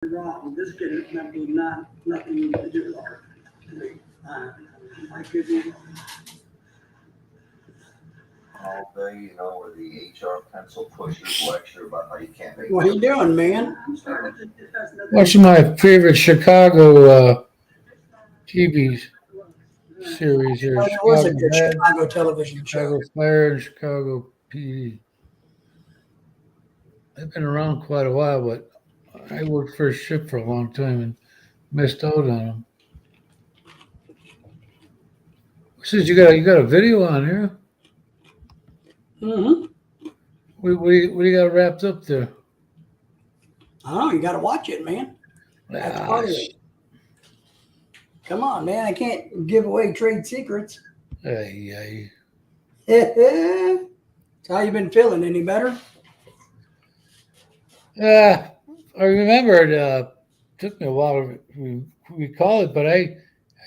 wrong. This kid is nothing to do with art. I could be. All day, where the HR pencil pushers lecture about how you can't make. What are you doing, man? Watching my favorite Chicago TV series here. Oh, there was a Chicago good Med, Chicago television show. Chicago Fire, and Chicago PD. They've been around quite a while, but I worked for a ship for a long time and missed out on them. Says you got a video on here. Mm-hmm. What do you got wrapped up there? I don't know. You got to watch it, man. That's part of it. Come on, man. I can't give away trade secrets. Hey. So how you been feeling? Any better? I remember it took me a while to recall it, but I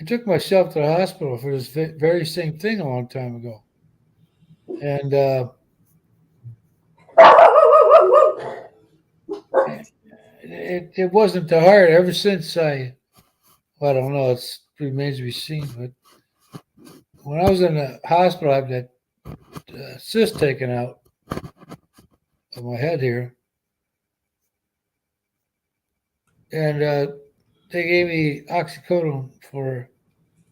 took myself to the hospital for this very same thing a long time ago. And it wasn't the heart. Ever since I don't know, it remains to be seen. But when I was in the hospital, I had that cyst taken out of my head here. And they gave me oxycodone for,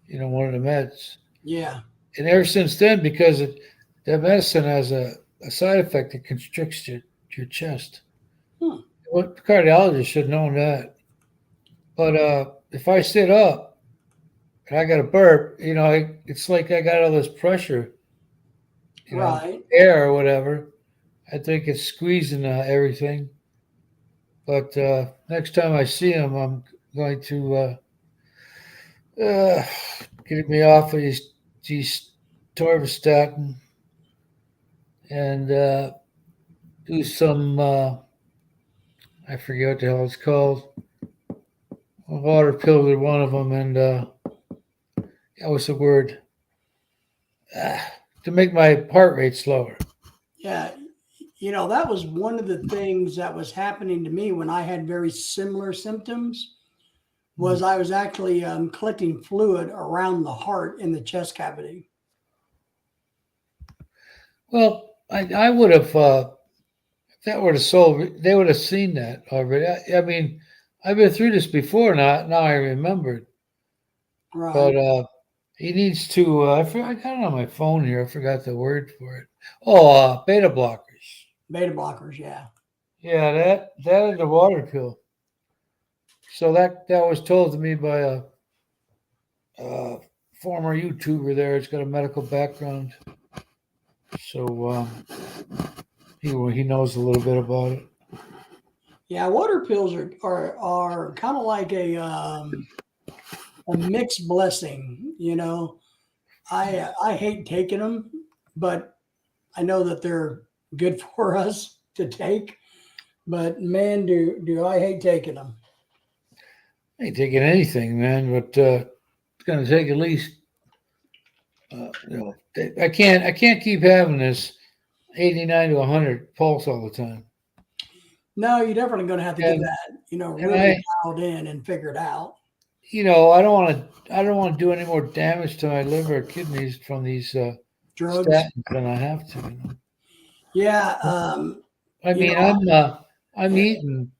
one of the meds. Yeah. And ever since then, because that medicine has a side effect that constricts your chest. Well, the cardiologist should have known that. But if I sit up and I got a burp, it's like I got all this pressure, Right. air or whatever. I think it's squeezing everything. But next time I see him, I'm going to get me off of these torvastatin and do some. I forget what the hell it's called. Water pills are one of them, and what's the word? To make my heart rate slower. Yeah. That was one of the things that was happening to me when I had very similar symptoms. Was I was actually collecting fluid around the heart in the chest cavity. Well, I would have, if that were the soul, they would have seen that already. I mean, I've been through this before, now I remembered. Right. But he needs to, I got it on my phone here. I forgot the word for it. Oh, beta blockers. Beta blockers, yeah. Yeah, that is a water pill. So that was told to me by a former YouTuber there. It's got a medical background. So he knows a little bit about it. Yeah, water pills are kind of like a mixed blessing. I hate taking them, but I know that they're good for us to take. But man, do I hate taking them. I ain't taking anything, man, but it's going to take at least. I can't keep having this 89 to 100 pulse all the time. No, you're definitely going to have to get that, really dialed in and figured out. I don't want to do any more damage to my liver or kidneys from these drugs statins than I have to. Yeah. I mean, I'm eating,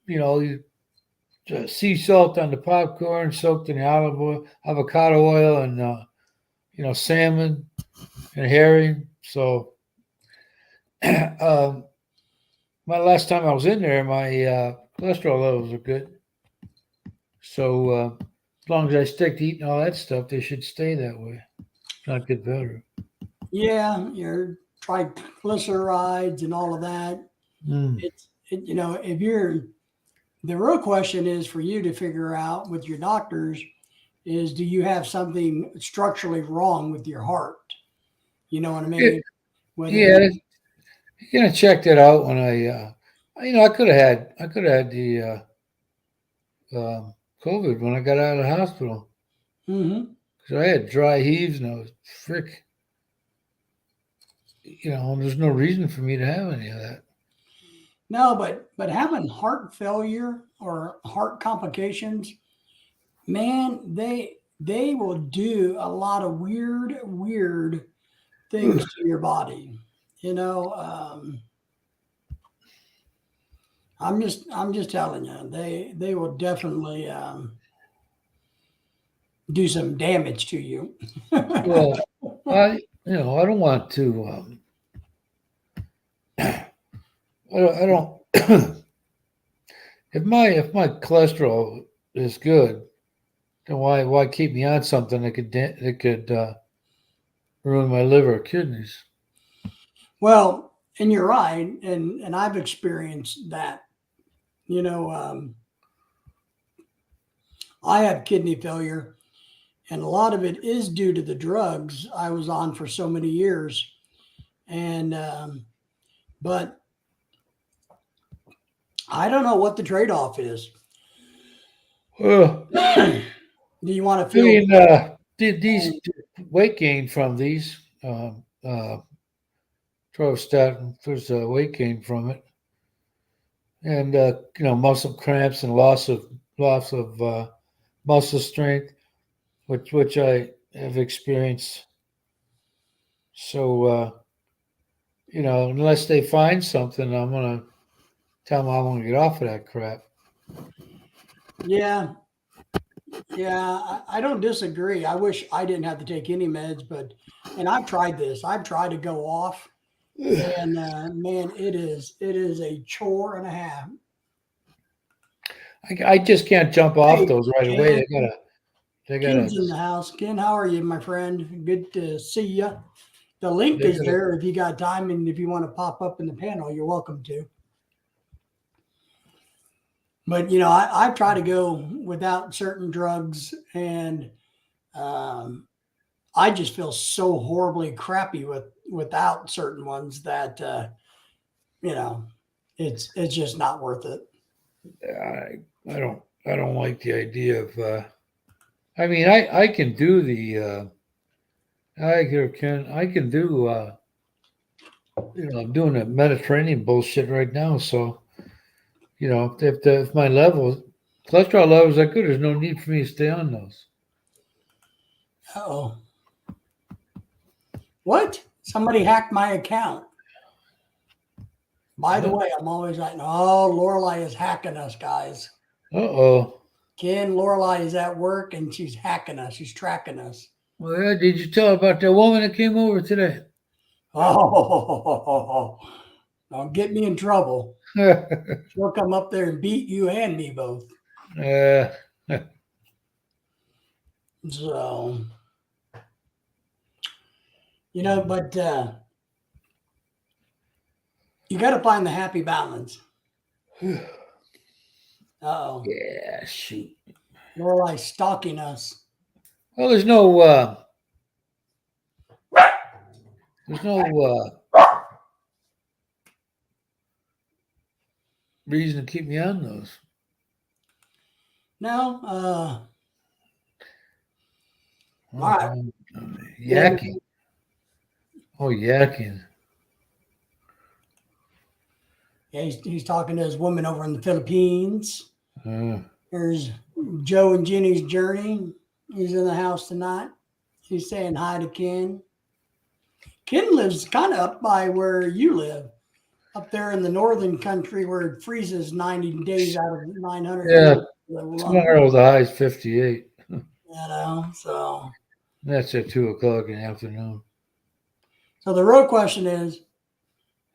sea salt on the popcorn, soaked in the olive oil, avocado oil, and salmon and herring. So, my last time I was in there, my cholesterol levels are good. So, as long as I stick to eating all that stuff, they should stay that way, not get better. Yeah, your triglycerides and all of that. It's if you're the real question is for you to figure out with your doctors is do you have something structurally wrong with your heart? You know what I mean? You're gonna check that out when I could have had the COVID when I got out of the hospital. Mm-hmm. I had dry heaves and I was there's no reason for me to have any of that. No, but having heart failure or heart complications, man, they will do a lot of weird things to your body. You know, I'm just telling you, they will definitely do some damage to you. Well, I don't want to. I don't. if my cholesterol is good, then why keep me on something that could ruin my liver or kidneys? Well, and you're right, and I've experienced that. You know, I have kidney failure, and a lot of it is due to the drugs I was on for so many years. And but I don't know what the trade-off is. Well, Do you want to I feel? mean, these weight gain from these Torvastatin. There's a weight gain from it, and muscle cramps and loss of muscle strength, which I have experienced. So unless they find something, I'm gonna tell them I want to get off of that crap. Yeah, yeah, I don't disagree. I wish I didn't have to take any meds, and I've tried this. I've tried to go off, and man, it is a chore and a half. I just can't jump off Hey, those right away. Ken, They Ken's gotta, in the house. Ken, how are you, my friend? Good to see you. The link they is gotta. there if you got time, and if you want to pop up in the panel, you're welcome to. But I've tried to go without certain drugs, and um, I just feel so horribly crappy without certain ones that you know it's just not worth it. I don't like the idea of. I mean, I can do the. I can do. I'm doing the Mediterranean bullshit right now. So if my cholesterol levels are good, there's no need for me to stay on those. Oh, what? Somebody hacked my account. By the Uh way, I'm always like, oh, Lorelai is hacking us, guys. oh. Ken, Lorelai is at work and she's hacking us. She's tracking us. Well, yeah, did you tell about that woman that came over today? Oh, don't get me in trouble. She'll come up there and beat you and me both. uh, So, but you got to find the happy balance. Oh, yeah, shoot. Lorelai stalking us. Well, there's no reason to keep me on those. No, Oh, all right. yakking. Oh, yakking. Yeah, he's talking to his woman over in the Philippines. Uh, There's Joe and Jenny's journey. He's in the house tonight. He's saying hi to Ken. Ken lives kind of up by where you live, up there in the northern country where it freezes 90 days out of 900. yeah, tomorrow the high is 58. So That's at 2:00 in the afternoon. So the real question is,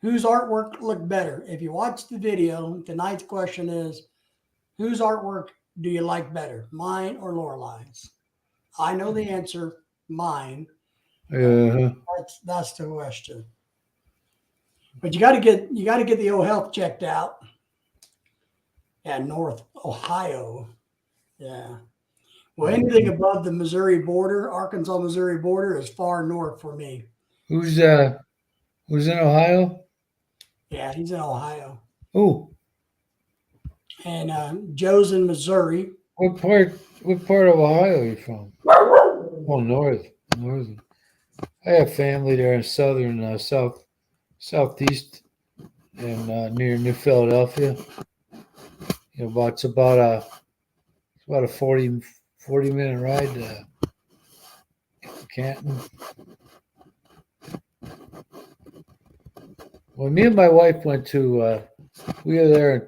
whose artwork looked better? If you watch the video, tonight's question is, whose artwork do you like better, mine or Lorelai's? I know the answer, mine. That's the question. But you got to get the old health checked out. Yeah, North Ohio. Yeah. Well, anything above the Missouri border, Arkansas-Missouri border, is far north for me. Who's in Ohio? Yeah, he's in Ohio. Oh, And Joe's in Missouri. what part of Ohio are you from? Oh, northern. I have family there in southeast in near New Philadelphia. It's about a 40-minute ride to Canton. When me and my wife went to, we were there in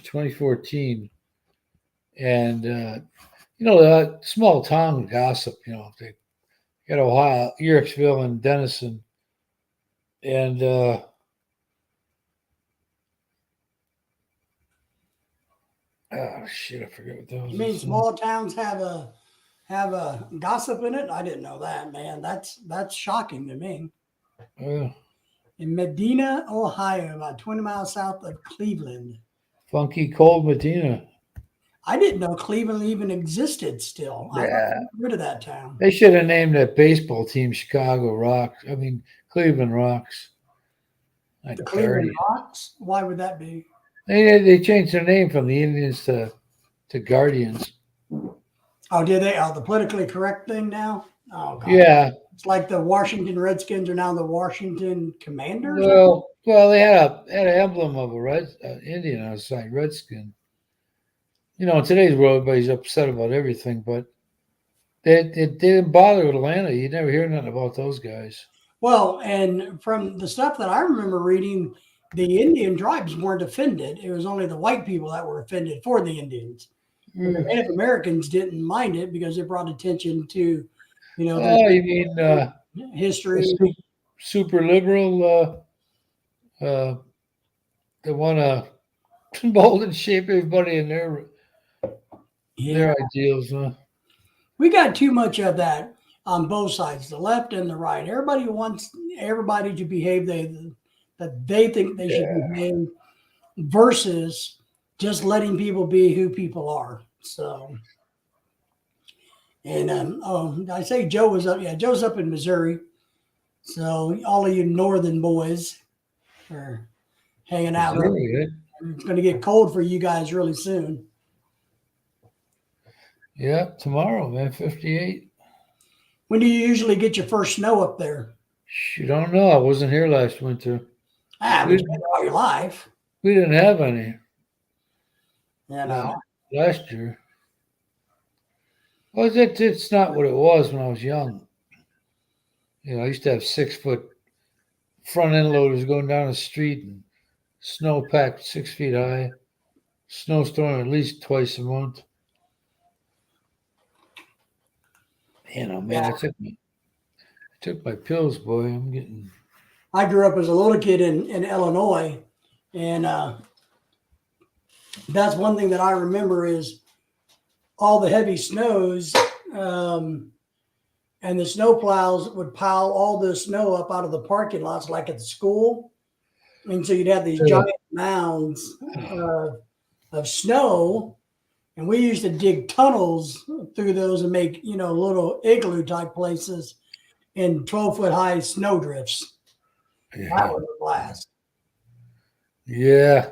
2014, and the small town gossip. They got Ohio, Ericksville, and Denison, and oh shit, I forget what that was. You mean small towns have a gossip in it? I didn't know that, man. That's shocking to me. In Medina, Ohio, about 20 miles south of Cleveland. Funky Cold Medina. I didn't know Cleveland even existed still. I got rid of that town. They should have named that baseball team Chicago Rocks. I mean, Cleveland Rocks. The Cleveland Rocks? Why would that be? They changed their name from the Indians to Guardians. Oh, did they? Oh, the politically correct thing now? Oh, God. Yeah. It's like the Washington Redskins are now the Washington Commanders? Well, they had an emblem of a Indian on the side, Redskin. In today's world, everybody's upset about everything, but they didn't bother with Atlanta. You never hear nothing about those guys. Well, and from the stuff that I remember reading, the Indian tribes weren't offended. It was only the white people that were offended for the Indians. The Native Americans didn't mind it because it brought attention to, you mean history. Super liberal, they want to mold and shape everybody in their ideals, huh? We got too much of that on both sides, the left and the right. Everybody wants everybody to behave that they think they should behave versus just letting people be who people are. So, and I say Joe was up. Yeah, Joe's up in Missouri. So all of you northern boys are hanging out. It's going to get cold for you guys really soon. Yeah, tomorrow, man, 58. When do you usually get your first snow up there? You don't know. I wasn't here last winter. But you've been all your life. We didn't have any. No. Last year. Well, it's not what it was when I was young. I used to have 6-foot front end loaders going down the street and snow packed 6 feet high. Snowstorm at least twice a month. Man, I took my pills, boy. I grew up as a little kid in Illinois, and that's one thing that I remember is all the heavy snows, and the snow plows would pile all the snow up out of the parking lots, like at the school, and so you'd have these giant mounds of snow. And we used to dig tunnels through those and make, little igloo type places in 12-foot high snow drifts. Yeah. That was a blast. Yeah.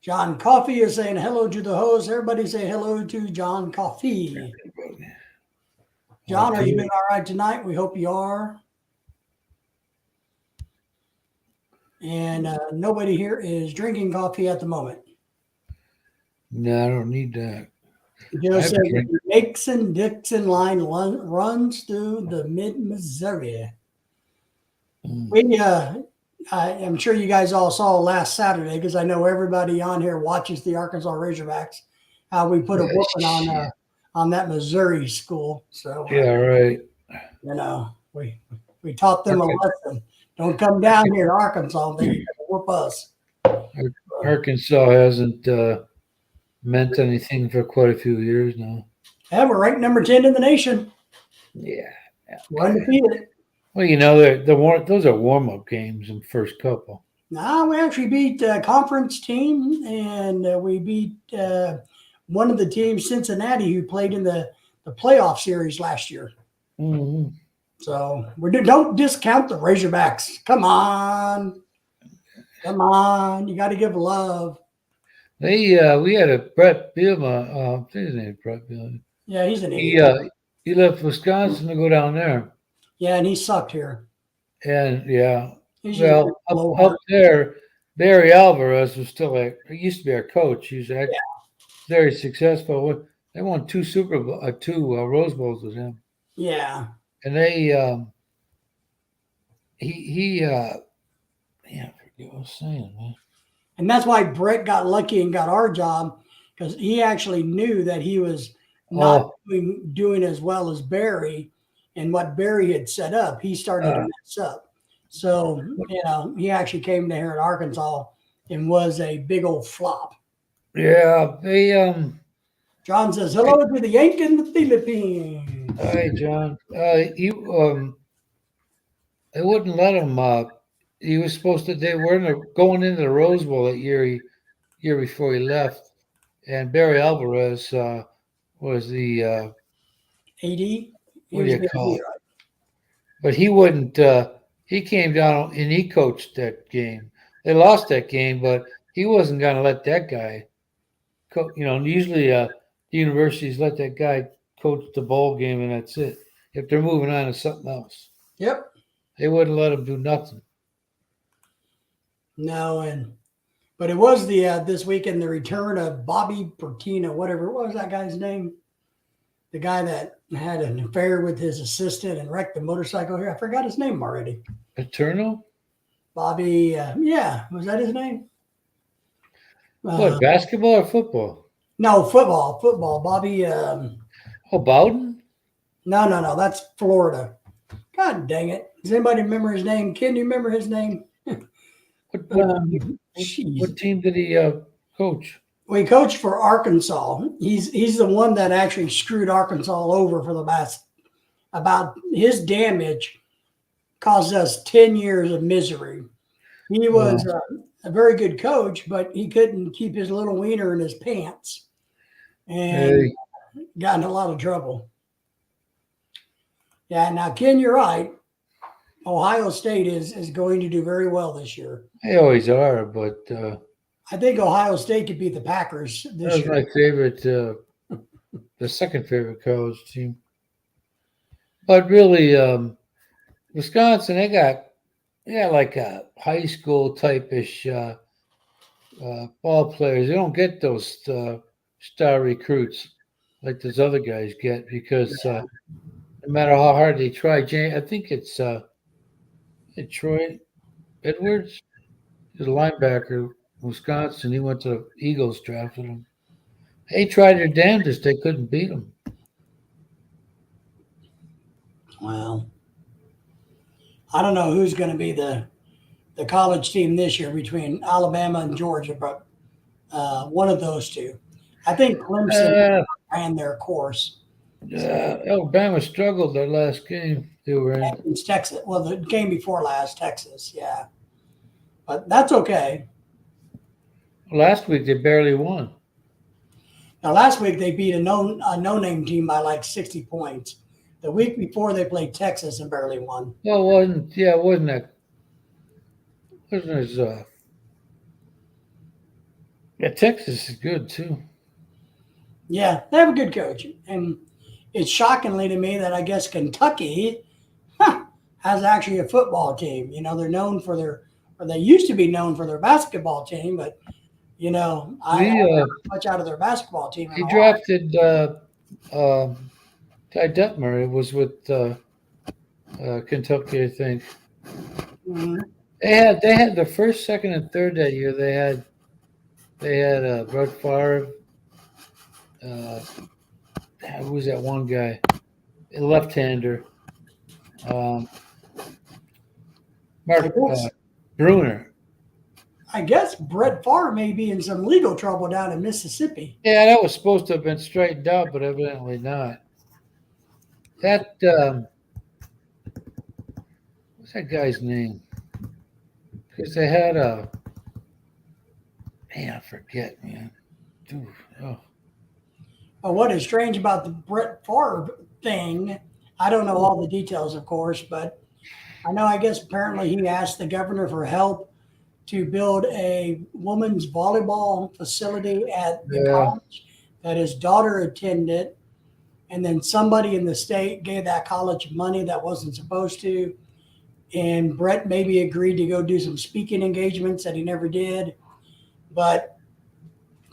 John Coffey is saying hello to the host. Everybody say hello to John Coffey. John, are you been all right tonight? We hope you are. And nobody here is drinking coffee at the moment. No, I don't need that. Joe said the Mason-Dixon line runs through the mid-Missouri. I'm sure you guys all saw last Saturday, because I know everybody on here watches the Arkansas Razorbacks, how we put a whooping on that Missouri school. So yeah, right. We taught them a lesson. Don't come down here to Arkansas. They can whoop us. Arkansas hasn't meant anything for quite a few years now. Yeah, we're ranked number 10 in the nation. Yeah. We're undefeated. Well, those are warm-up games in the first couple. No, we actually beat a conference team, and we beat one of the teams, Cincinnati, who played in the playoff series last year. Mm-hmm. So don't discount the Razorbacks. Come on. You got to give love. We had a Brett Bielema. His name is Brett Bielema. Yeah, he's an idiot. he left Wisconsin to go down there. Yeah, and he sucked here. And yeah, He's just a well, up blowhard. there, Barry Alvarez was still he used to be our coach. He was very successful. They won two Rose Bowls with him, Yeah. and he yeah, I forget what I was saying, man. And that's why Brett got lucky and got our job, because he actually knew that he was not doing as well as Barry, and what Barry had set up, he started to mess up. So, he actually came to here in Arkansas and was a big old flop. Yeah, they John says, hello to the Yank in the Philippines. Hi, John. They wouldn't let him. He was supposed to. They were going into the Rose Bowl that year before he left, and Barry Alvarez was the AD? what do you call it? But he wouldn't. He came down and he coached that game. They lost that game, but he wasn't going to let that guy. Usually the universities let that guy coach the bowl game, and that's it. If they're moving on to something else, Yep. they wouldn't let him do nothing. No, but it was this weekend the return of Bobby Pertina, whatever. What was that guy's name? The guy that had an affair with his assistant and wrecked the motorcycle here. I forgot his name already. Paterno? Bobby, yeah, was that his name? What, basketball or football? No, football. Bobby. Bowden? No, that's Florida. God dang it! Does anybody remember his name? Ken, do you remember his name? What team did he coach? Well, he coached for Arkansas. He's the one that actually screwed Arkansas over for the last. About his damage caused us 10 years of misery. He was a very good coach, but he couldn't keep his little wiener in his pants, and got in a lot of trouble. Yeah, now Ken, you're right. Ohio State is going to do very well this year. They always are, but I think Ohio State could beat the Packers this year. My favorite, the second favorite college team. But really, Wisconsin, they got like a high school type-ish ball players. They don't get those star recruits like those other guys get, because no matter how hard they try, I think it's Troy Edwards, he's a linebacker, Wisconsin. He went to the Eagles, drafted him. They tried their damnedest. They couldn't beat him. Well, I don't know who's going to be the college team this year between Alabama and Georgia, but one of those two. I think Clemson ran their course. Alabama struggled their last game they were in. It's Texas. Well, the game before last, Texas, yeah. But that's okay. Last week they barely won. Now, last week they beat a no-name team by like 60 points. The week before they played Texas and barely won. Well, wasn't that? Wasn't as Texas is good too. Yeah, they have a good coach, and it's shockingly to me that I guess Kentucky has actually a football team. They're known for they used to be known for their basketball team, but I don't know much out of their basketball team. He drafted Ty Detmer. It was with Kentucky, I think. Mm-hmm. They had the first, second, and third that year. They had Brett Favre. Who was that one guy? A left-hander. Mark Bruner. I guess Brett Favre may be in some legal trouble down in Mississippi. Yeah, that was supposed to have been straightened out, but evidently not. That what's that guy's name? Because they had I forget, man. Dude, But what is strange about the Brett Favre thing, I don't know all the details, of course, but I guess apparently he asked the governor for help to build a women's volleyball facility at the college that his daughter attended. and then somebody in the state gave that college money that wasn't supposed to, and Brett maybe agreed to go do some speaking engagements that he never did. But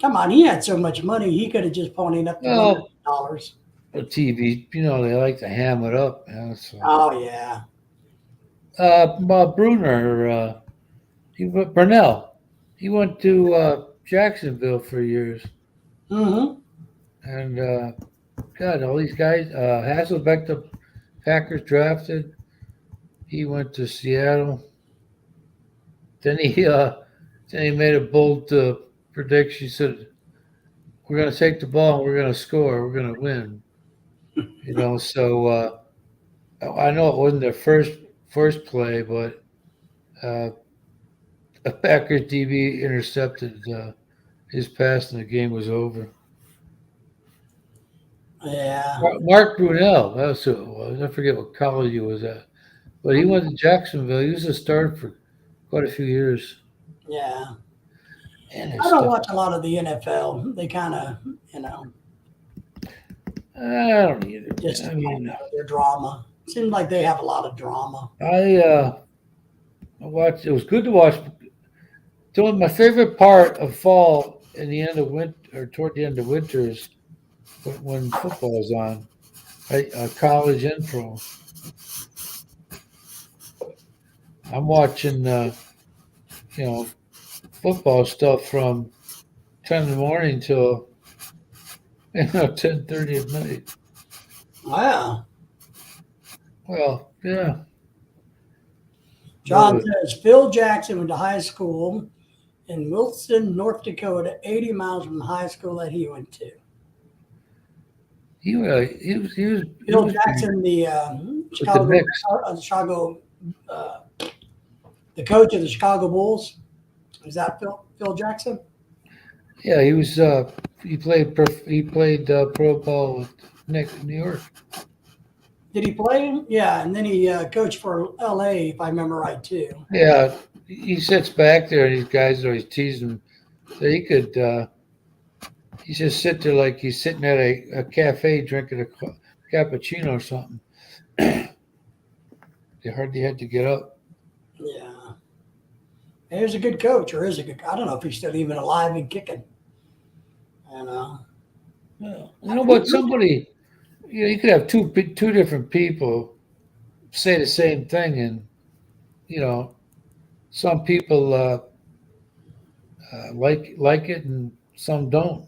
come on, he had so much money, he could have just ponied up the Well, $100. the TV, they like to ham it up. So. Oh yeah. Bob Bruner, Burnell, he went to Jacksonville for years. Mm-hmm. And God, all these guys, Hasselbeck, the Packers drafted. He went to Seattle. Then he made a bold prediction. He said, "We're going to take the ball and we're going to score. We're going to win." So I know it wasn't their first play, but a Packers DB intercepted his pass and the game was over. Yeah. Mark Brunell, that's who it was. I forget what college he was at. But he went to Jacksonville. He was a starter for quite a few years. Yeah. And I don't watch a lot of the NFL. They kind of, I don't either. just I mean, their drama. Seems like they have a lot of drama. I watched. It was good to watch. My favorite part of fall and the end of winter, or toward the end of winter, is when football is on, right? College and pro. I'm watching, football stuff from 10 in the morning till 10:30 at night. Wow. Well, yeah. John says Phil Jackson went to high school in Wilson, North Dakota, 80 miles from the high school that he went to. He was Phil Jackson, the Chicago, the coach of the Chicago Bulls. Is that Phil Jackson? Yeah, he was. He played pro ball with Nick in New York. Did he play? Yeah, and then he coached for LA, if I remember right, too. Yeah, he sits back there, and these guys always tease him that he could. He just sit there like he's sitting at a cafe drinking a cappuccino or something. They hardly had to get up. Yeah. He was a good coach, or is a good. I don't know if he's still even alive and kicking. Yeah. But somebody, you could have two different people say the same thing, and some people like it, and some don't.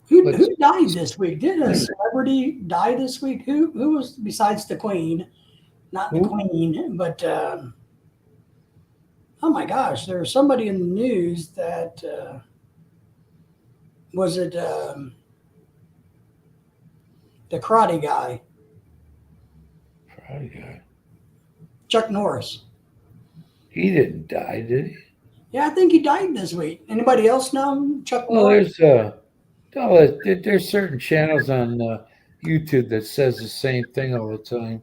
Who died this week? Did a celebrity die this week? Who was besides the Queen? Not the Queen, but oh my gosh, there was somebody in the news that was it the karate guy? Karate guy. Chuck Norris. He didn't die, did he? Yeah, I think he died this week. Anybody else know Chuck Well, Norris? there's certain channels on YouTube that says the same thing all the time.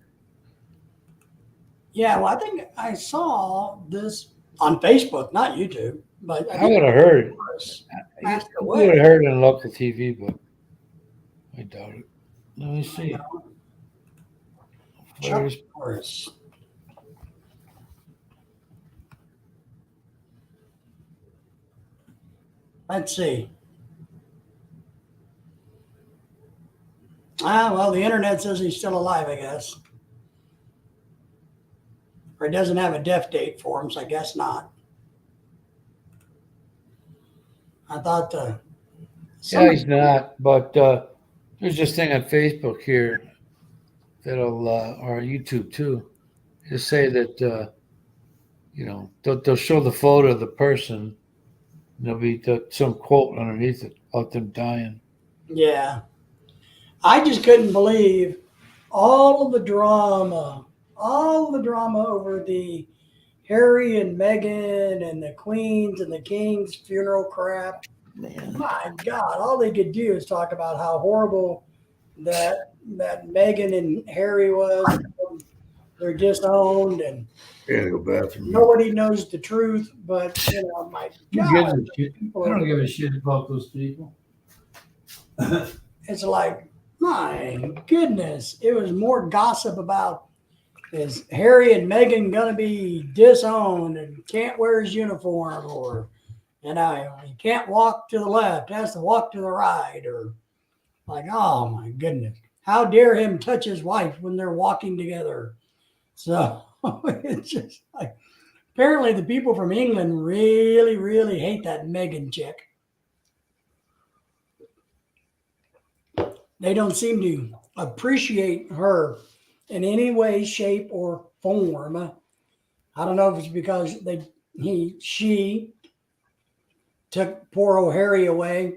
Yeah, well, I think I saw this on Facebook, not YouTube, but I would have heard. Passed I away. would have heard it on local TV, but I doubt it. Let me see. Chuck Where's- Norris. Let's see. Well, the internet says he's still alive, I guess. Or it doesn't have a death date for him, so I guess not. I thought Yeah, he's not. But there's this thing on Facebook here that'll, or YouTube too, just say that they'll show the photo of the person. And there'll be some quote underneath it about them dying. yeah. I just couldn't believe all of the drama over the Harry and Meghan and the Queen's and the King's funeral crap. Man. My God, all they could do is talk about how horrible that Meghan and Harry was. They're disowned and Gotta go bathroom. nobody knows the truth. But my God, I don't give a shit about those people. it's like My goodness, it was more gossip about is Harry and Meghan gonna be disowned and can't wear his uniform, or he can't walk to the left, has to walk to the right, or like, oh my goodness, how dare him touch his wife when they're walking together? So it's just like apparently the people from England really, really hate that Meghan chick. They don't seem to appreciate her in any way, shape, or form. I don't know if it's because she took poor old Harry away,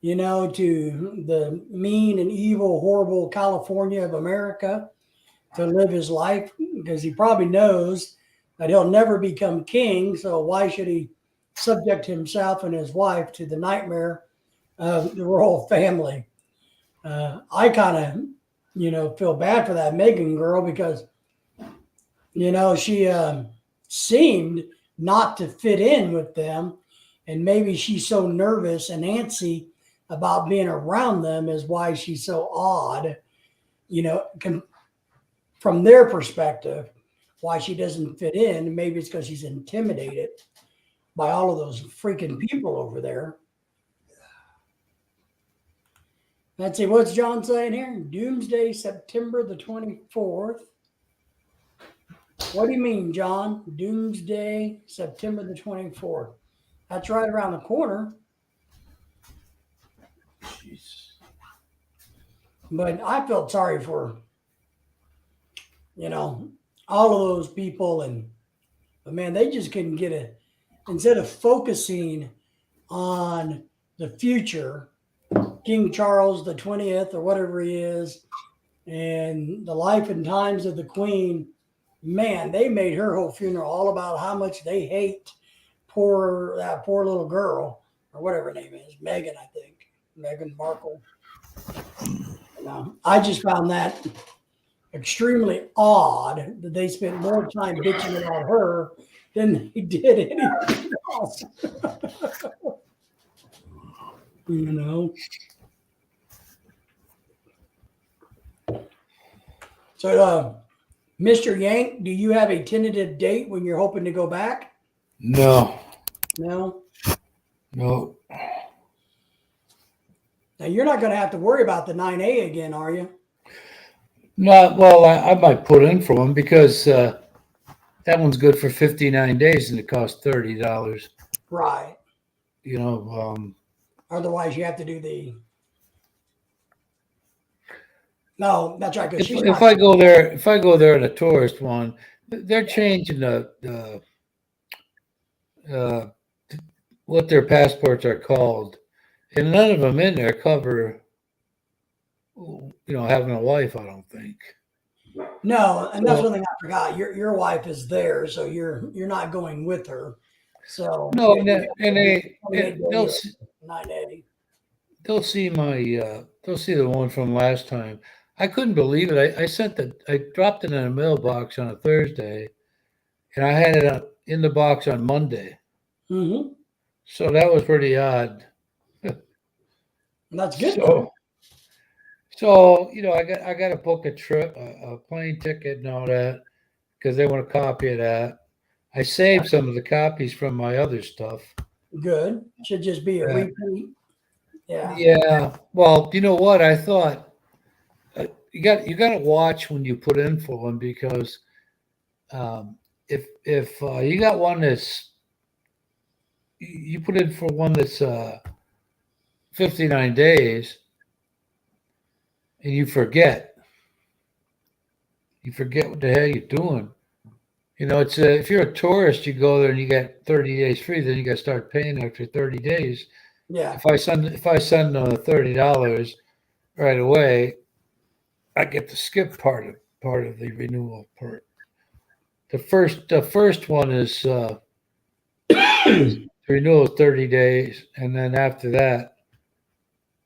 to the mean and evil, horrible California of America to live his life, because he probably knows that he'll never become king. So why should he subject himself and his wife to the nightmare of the royal family? I kind of, feel bad for that Meghan girl because, she seemed not to fit in with them. And maybe she's so nervous and antsy about being around them is why she's so odd, from their perspective, why she doesn't fit in. Maybe it's because she's intimidated by all of those freaking people over there. Let's see, what's John saying here? Doomsday, September the 24th. What do you mean, John? Doomsday, September the 24th. That's right around the corner. Jeez. But I felt sorry for, all of those people. But man, they just couldn't get it. Instead of focusing on the future, King Charles the 20th or whatever he is, and the life and times of the Queen, man, they made her whole funeral all about how much they hate that poor little girl, or whatever her name is, Meghan, I think, Meghan Markle. I just found that extremely odd that they spent more time bitching about her than they did anything else. So, Mr. Yank, do you have a tentative date when you're hoping to go back? No. No. No. Now you're not going to have to worry about the 9A again, are you? Not well. I might put in for one because that one's good for 59 days and it costs $30. Right. Otherwise you have to do the. No, that's right. If I go there in a tourist one, they're changing the what their passports are called, and none of them in there cover, having a wife. I don't think. No, and that's one thing I forgot. Your wife is there, so you're not going with her. So no, they'll 9A. They'll see they'll see the one from last time. I couldn't believe it. I dropped it in a mailbox on a Thursday, and I had it in the box on Monday. Mm-hmm. So that was pretty odd. That's good. So I got to book a trip, a plane ticket, and all that because they want a copy of that. I saved some of the copies from my other stuff. Good. Should just be a repeat. Yeah. Yeah. Well, you know what? I thought you got to watch when you put in for one because if you got one that's you put in for one that's 59 days and you forget what the hell you're doing. It's if you're a tourist, you go there and you get 30 days free. Then you got to start paying after 30 days. Yeah. If I send $30 right away, I get to skip part of the renewal part. The first one is the renewal is 30 days, and then after that,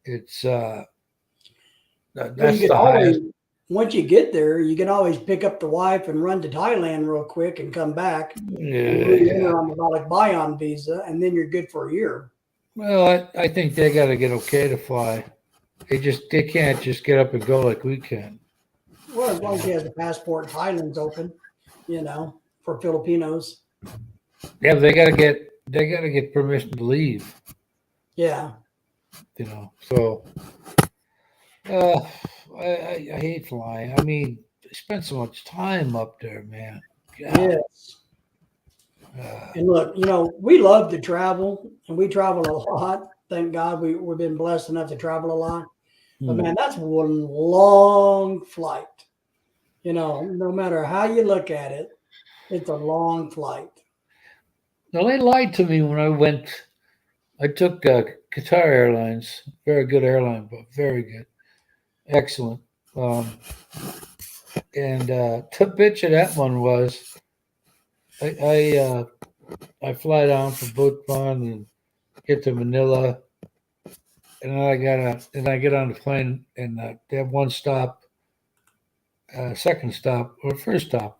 it's that's the highest. Once you get there, you can always pick up the wife and run to Thailand real quick and come back. Yeah. On the buy-on visa, and then you're good for a year. Well, I think they got to get okay to fly. They can't just get up and go like we can. Well, as long as he has a passport, Highlands open, for Filipinos. Yeah, but they gotta get permission to leave. Yeah. So uh, I hate flying. I mean, I spent so much time up there, man. God. Yes. And look, we love to travel and we travel a lot. Thank God we've been blessed enough to travel a lot. But man, that's one long flight. No matter how you look at it, it's a long flight. No, they lied to me when I went. I took Qatar Airlines, very good airline, but very good, excellent. And the bitch of that one was I fly down from Bhutan and get to Manila, and then I get on the plane and they have one stop, second stop or first stop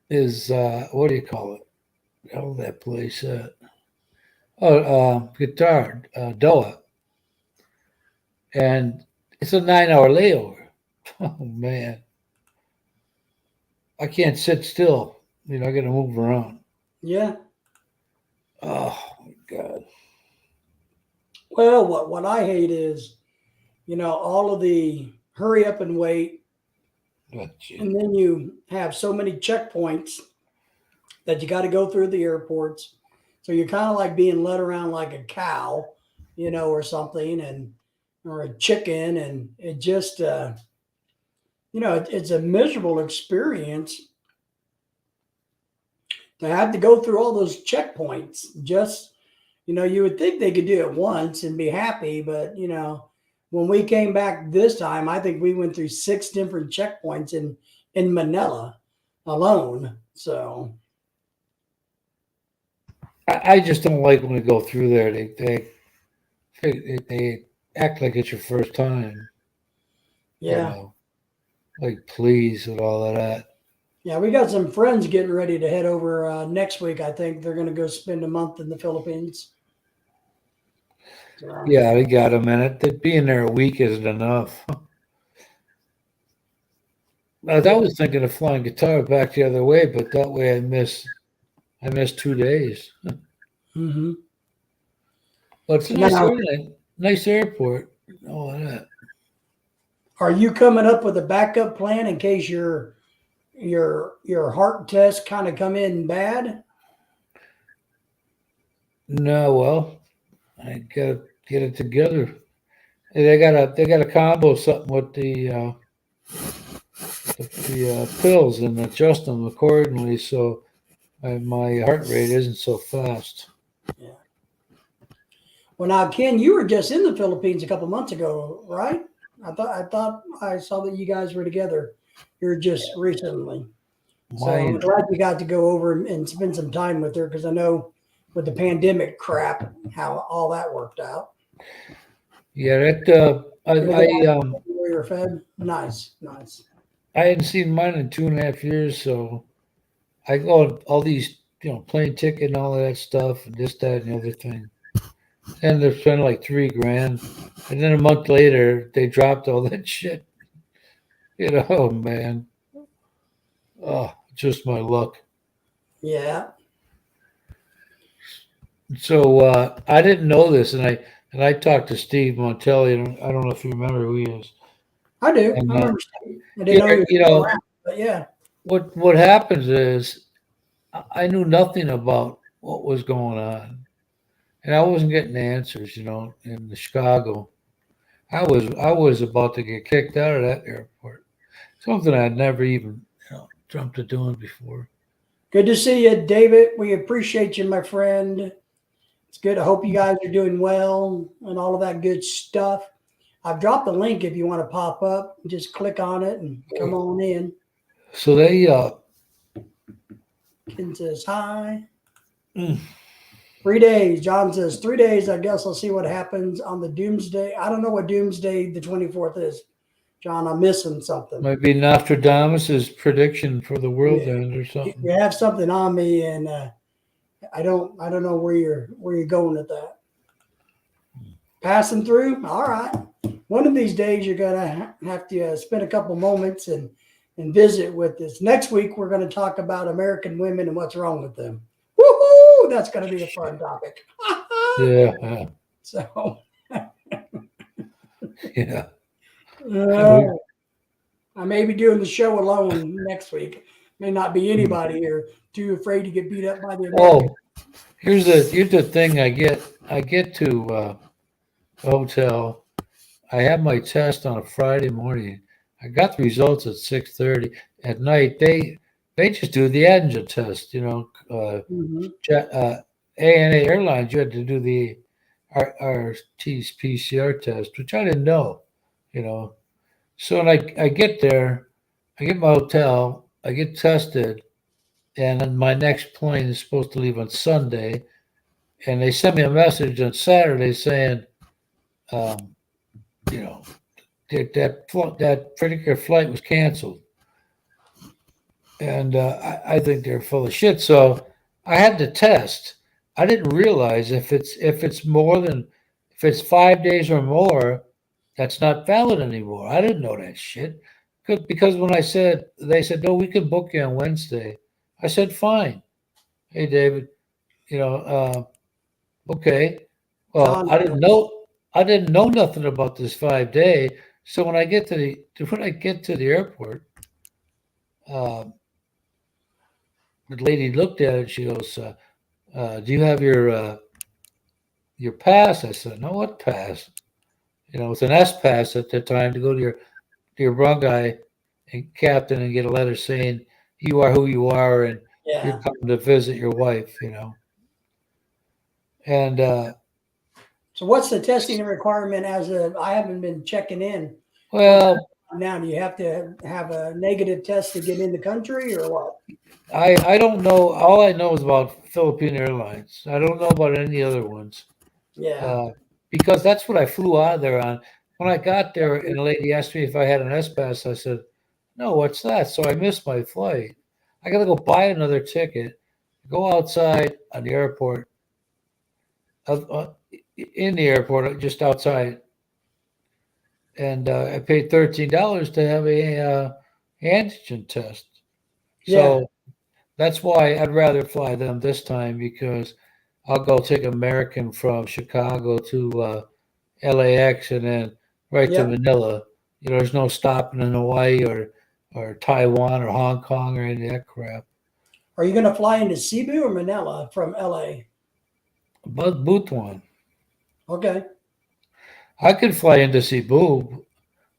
is what do you call it? Oh, that place. Qatar, Doha, and it's a 9 hour layover. Oh man, I can't sit still. I got to move around. Yeah. Oh my god. Well, what I hate is, all of the hurry up and wait, Oh, gee. and then you have so many checkpoints that you got to go through the airports. So you're kind of like being led around like a cow, or something, or a chicken, and it just, it's a miserable experience to have to go through all those checkpoints. Just, you would think they could do it once and be happy, but when we came back this time, I think we went through 6 different checkpoints in Manila alone. So I just don't like when we go through there. They act like it's your first time. yeah. Like please and all of that. Yeah, we got some friends getting ready to head over next week. I think they're going to go spend a month in the Philippines. So, Yeah, we got them, and being there a week isn't enough. I was thinking of flying Qatar back the other way, but that way I miss 2 days. mhm. But it's Now, nice airport. All of that. are you coming up with a backup plan in case your heart test kind of come in bad? No, well, I gotta get it together. They got a combo something with the pills and adjust them accordingly, so my heart rate isn't so fast. Yeah. Well, now, Ken, you were just in the Philippines a couple months ago, right? I thought I saw that you guys were together. You're just recently. So I'm My glad you got to go over and spend some time with her because I know with the pandemic crap how all that worked out. yeah, that Where you're fed, nice. I hadn't seen mine in 2.5 years, so I got all these plane ticket and all of that stuff and this, that, and the other thing. And they're spending like $3,000, and then a month later they dropped all that shit. Man, oh, just my luck. Yeah, So I didn't know this, and I talked to Steve Montelli. And I don't know if you remember who he is. I do. And I remember. I didn't know he was still around, but yeah. what happens is I knew nothing about what was going on, and I wasn't getting answers. In Chicago, I was about to get kicked out of that airport. Something I'd never even dreamt of doing before. Good to see you, David. We appreciate you, my friend. It's good. I hope you guys are doing well and all of that good stuff. I've dropped the link if you want to pop up. Just click on it and come on in. So they Ken says hi. Mm. 3 days. John says 3 days. I guess I'll see what happens on the doomsday. I don't know what doomsday the 24th is. John, I'm missing something. might be Nostradamus' prediction for the world Yeah. end or something. You have something on me, and I don't know where you're going at that. Passing through. All right. One of these days, you're gonna have to spend a couple moments and visit with us. Next week, we're going to talk about American women and what's wrong with them. Woohoo! That's going to be a fun topic. Yeah. So, Yeah. I may be doing the show alone next week. May not be anybody here. Too afraid to get beat up by the Americans. Oh, here's the thing. I get to the hotel. I have my test on a Friday morning. I got the results at 6:30 at night. They just do the antigen test. Mhm. ANA Airlines. You had to do the RT's PCR test, which I didn't know. So when I get there, I get my hotel. I get tested, and then my next plane is supposed to leave on Sunday, and they sent me a message on Saturday saying, um, you know, that particular flight was canceled, and I think they're full of shit. So I had to test. I didn't realize if it's 5 days or more, that's not valid anymore. I didn't know that shit. Because when they said, no, we can book you on Wednesday. I said, fine. Hey, David, okay. Well, John, I didn't know nothing about this 5 day. So when I get to the airport, the lady looked at it. She goes, "Do you have your pass?" I said, "No, what pass?" It's an S pass at the time to go to your Brunei and captain and get a letter saying you are who you are and you're yeah. coming to visit your wife. And So, what's the testing requirement I haven't been checking in. well, Now, do you have to have a negative test to get in the country or what? I don't know. All I know is about Philippine Airlines. I don't know about any other ones. Yeah. Because that's what I flew out of there on. When I got there and the lady asked me if I had an S pass, I said, "No, what's that?" So I missed my flight. I got to go buy another ticket, go outside on the airport, in the airport, just outside, and I paid $13 to have a antigen test. So that's why I'd rather fly them this time because I'll go take American from Chicago to LAX and then right to Yep. Manila. There's no stopping in Hawaii or Taiwan or Hong Kong or any of that crap. Are you going to fly into Cebu or Manila from LA? But Butuan, Okay. I could fly into Cebu.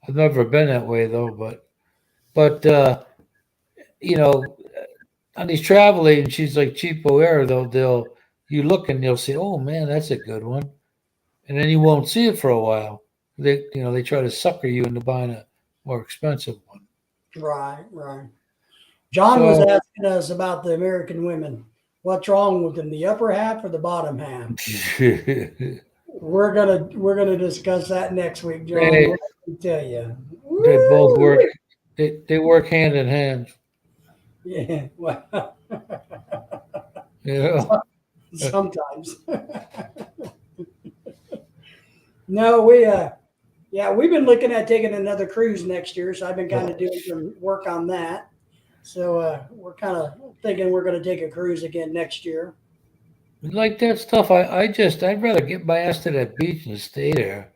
I've never been that way though, but on these travel agencies like Cheapo Air, they'll you look and you'll say, oh man, that's a good one, and then you won't see it for a while. They try to sucker you into buying a more expensive one. Right. John was asking us about the American women. What's wrong with them, the upper half or the bottom half? We're gonna discuss that next week, John. Hey, Let me tell you. they both Woo! work. They work hand in hand. Yeah. Well, sometimes. No, we've been looking at taking another cruise next year, so I've been kind of doing some work on that. So we're kind of thinking we're going to take a cruise again next year. Like that stuff. I'd rather get my ass to that beach and stay there.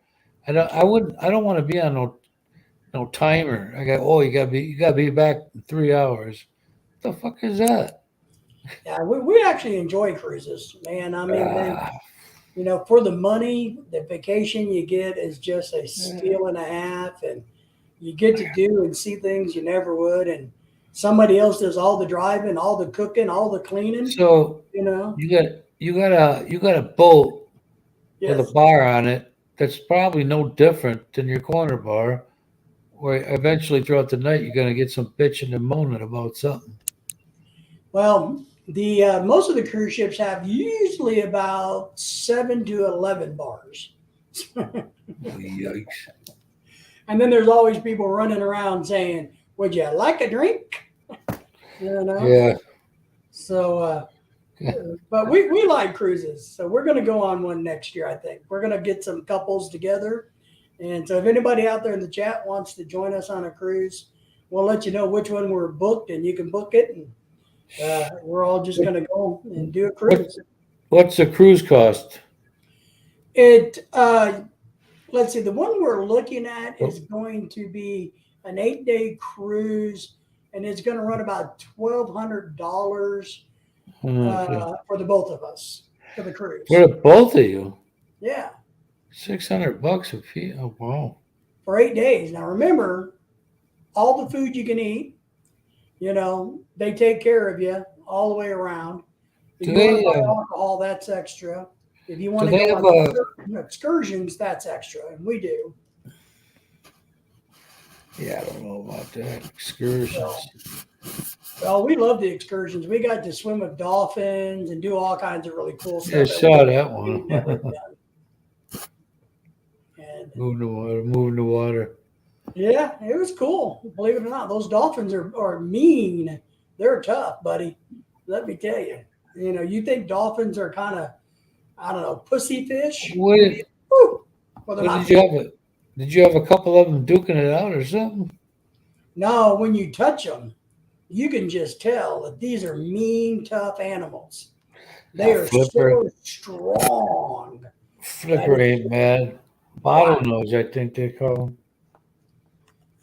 I don't want to be on no timer. You gotta be back in 3 hours. What the fuck is that? Yeah, we actually enjoy cruises, man. I mean, Ah, for the money, the vacation you get is just a steal and a half, and you get to do and see things you never would, and somebody else does all the driving, all the cooking, all the cleaning. so you got a boat with a Yes. bar on it that's probably no different than your corner bar, where eventually throughout the night you're gonna get some bitching and moaning about something. Well, the most of the cruise ships have usually about 7 to 11 bars. Yikes. And then there's always people running around saying, "Would you like a drink?" Yeah. So But we like cruises, so we're going to go on one next year. I think we're going to get some couples together, and so if anybody out there in the chat wants to join us on a cruise, we'll let you know which one we're booked, and you can book it, and we're all just going to go and do a cruise. What's the cruise cost? It let's see, the one we're looking at is going to be an 8-day cruise, and it's going to run about $1,200 for the both of us for the cruise. For the both of you, Yeah, $600 a fee. Oh wow! for 8 days. Now remember, all the food you can eat. You know, they take care of you all the way around. If you want to buy alcohol, that's extra. If you want to go on excursions, that's extra, and we do. Yeah, I don't know about that. Excursions. Well, we love the excursions. We got to swim with dolphins and do all kinds of really cool stuff. Yeah, I saw that one. And Moving the water. yeah, it was cool. Believe it or not, those dolphins are mean. They're tough, buddy. Let me tell you. You know, you think dolphins are kind of, I don't know, pussy fish? What Well, did you have? Did you have a couple of them duking it out or something? No, when you touch them, you can just tell that these are mean, tough animals. They are so strong. Flipper ain't mad. Bottlenose, I think they call them.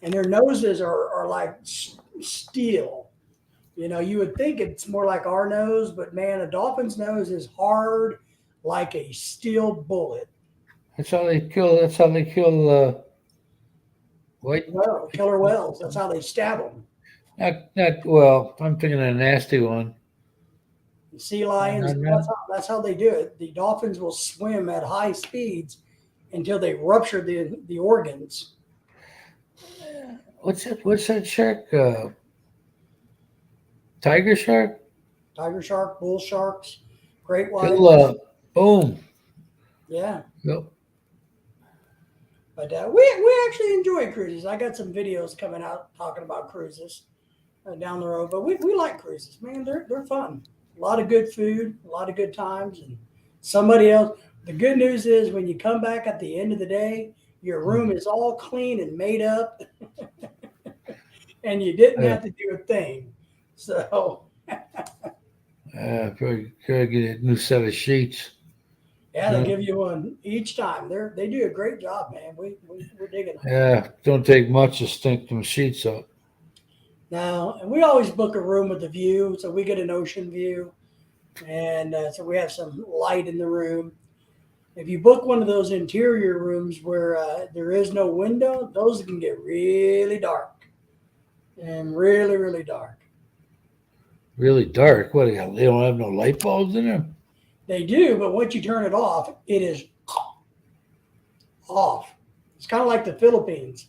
And their noses are like steel. You know, you would think it's more like our nose, but man, a dolphin's nose is hard like a steel bullet. That's how they kill. That's how they kill. Killer whales. That's how they stab them. Not well. I'm thinking of a nasty one. Sea lions. That's how they do it. The dolphins will swim at high speeds until they rupture the organs. What's that shark? Tiger shark? Tiger shark, bull sharks, great white. Boom. Yeah. Yep. But we actually enjoy cruises. I got some videos coming out talking about cruises down the road. But we like cruises, man. They're fun. A lot of good food, a lot of good times, and somebody else. The good news is when you come back at the end of the day, your room is all clean and made up, and you didn't have to do a thing. So, probably gotta get a new set of sheets. yeah, they give you one each time. They do a great job, man. We're digging them. Yeah, don't take much to stink them sheets up. Now, and we always book a room with a view, so we get an ocean view, and so we have some light in the room. If you book one of those interior rooms where there is no window, those can get really dark and really, really dark. Really dark? What? They don't have no light bulbs in them? They do, but once you turn it off, it is off. It's kind of like the Philippines.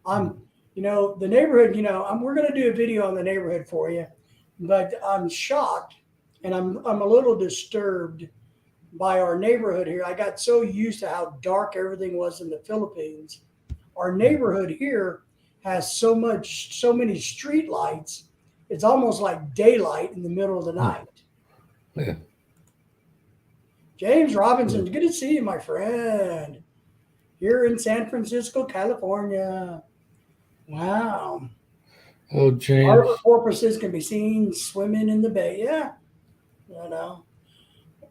The neighborhood, we're going to do a video on the neighborhood for you, but I'm shocked and I'm a little disturbed by our neighborhood here. I got so used to how dark everything was in the Philippines. Our neighborhood here has so many street lights. It's almost like daylight in the middle of the night. Yeah. James Robinson, good to see you, my friend. Here in San Francisco, California. Wow. Oh, James. Harbor porpoises can be seen swimming in the bay. Yeah.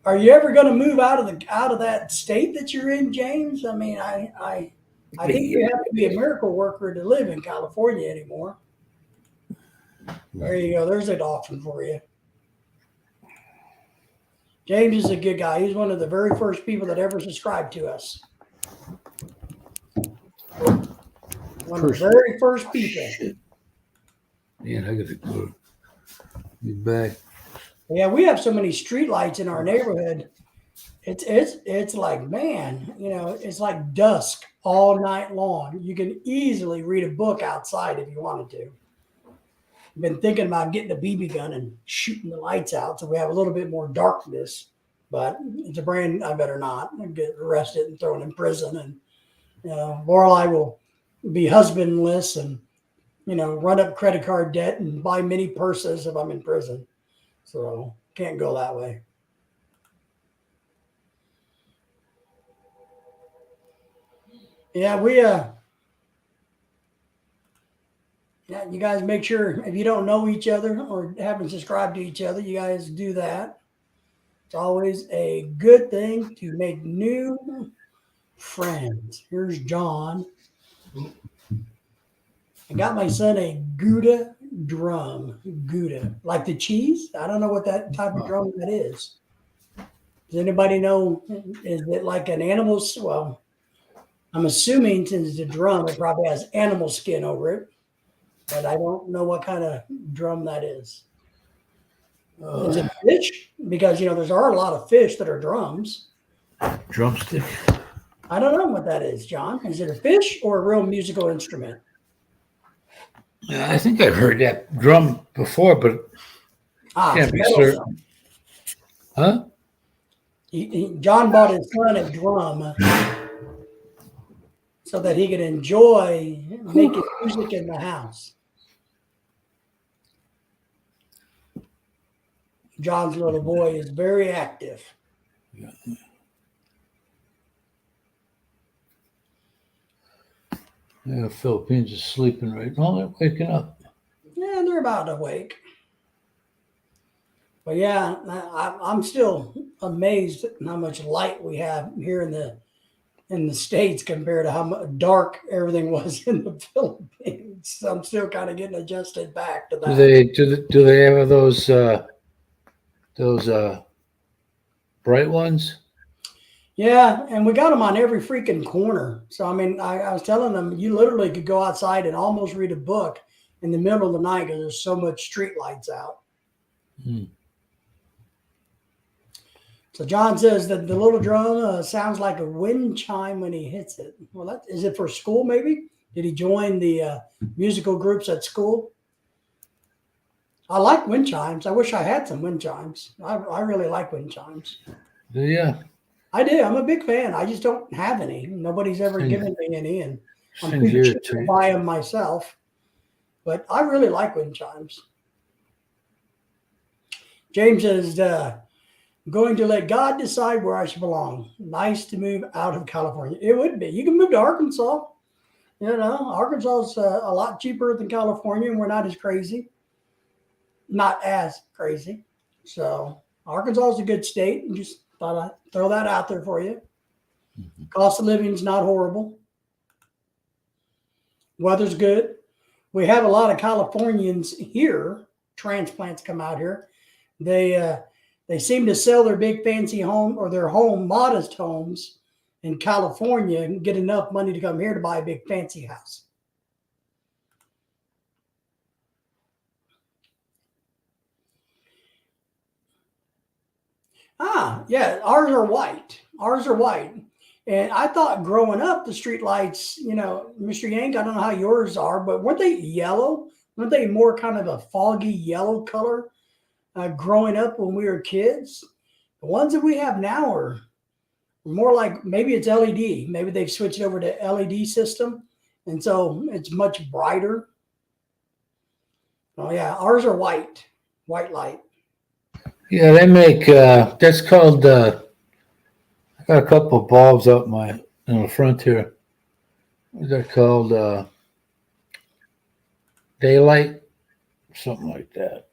Are you ever going to move out of that state that you're in, James? I mean, I think you have to be a miracle worker to live in California anymore. There you go. There's a dolphin for you. James is a good guy. He's one of the very first people that ever subscribed to us. One of the very first people. Shit. Man, I gotta go. Be back. Yeah, we have so many street lights in our neighborhood. It's like, man, it's like dusk all night long. You can easily read a book outside if you wanted to. I've been thinking about getting a BB gun and shooting the lights out so we have a little bit more darkness. But it's a brand I better not. I'll get arrested and thrown in prison. And Lorelei will be husbandless and run up credit card debt and buy many purses if I'm in prison. So Can't go that way. Yeah, yeah, you guys make sure if you don't know each other or haven't subscribed to each other, you guys do that. It's always a good thing to make new friends. Here's John. I got my son a Gouda drum. Gouda, like the cheese. I don't know what that type of drum that is. Does anybody know? Is it like an animal? Well, I'm assuming since it's a drum, it probably has animal skin over it, but I don't know what kind of drum that is. Is it fish? Because there are a lot of fish that are drums. Drumstick. I don't know what that is, John. Is it a fish or a real musical instrument? I think I've heard that drum before, but can't be metal certain. drum. Huh? John bought his son a drum so that he could enjoy making music in the house. John's little boy is very active. Yeah, Philippines is sleeping right now. They're waking up. Yeah, they're about to wake. But yeah, I'm still amazed at how much light we have here in the States compared to how dark everything was in the Philippines. So I'm still kind of getting adjusted back to that. Do they have those bright ones? Yeah, and we got them on every freaking corner. So I mean, I was telling them you literally could go outside and almost read a book in the middle of the night because there's so much street lights out. So John says that the little drum sounds like a wind chime when he hits it. Well, is it for school maybe? Did he join the musical groups at school? I like wind chimes. I wish I had some wind chimes. I really like wind chimes. Yeah. I do. I'm a big fan. I just don't have any. Nobody's ever given me any, and I'm Same pretty here, sure too. to buy them myself. But I really like wind chimes. James is going to let God decide where I should belong. Nice to move out of California. It would be. You can move to Arkansas. Arkansas is a lot cheaper than California, and we're not as crazy. Not as crazy. So Arkansas is a good state. And just thought I'd throw that out there for you. Cost of living is not horrible. Weather's good. We have a lot of Californians here. Transplants come out here. They seem to sell their big fancy home or their modest homes in California and get enough money to come here to buy a big fancy house. Yeah, ours are white. And I thought growing up, the street lights, Mr. Yank, I don't know how yours are, but weren't they yellow? Weren't they more kind of a foggy yellow color growing up when we were kids? The ones that we have now are more like, maybe it's LED. Maybe they've switched over to LED system. And so it's much brighter. Oh, yeah, ours are white light. Yeah, they make that's called. I got a couple of bulbs up in the front here. What's that called? Daylight, something like that.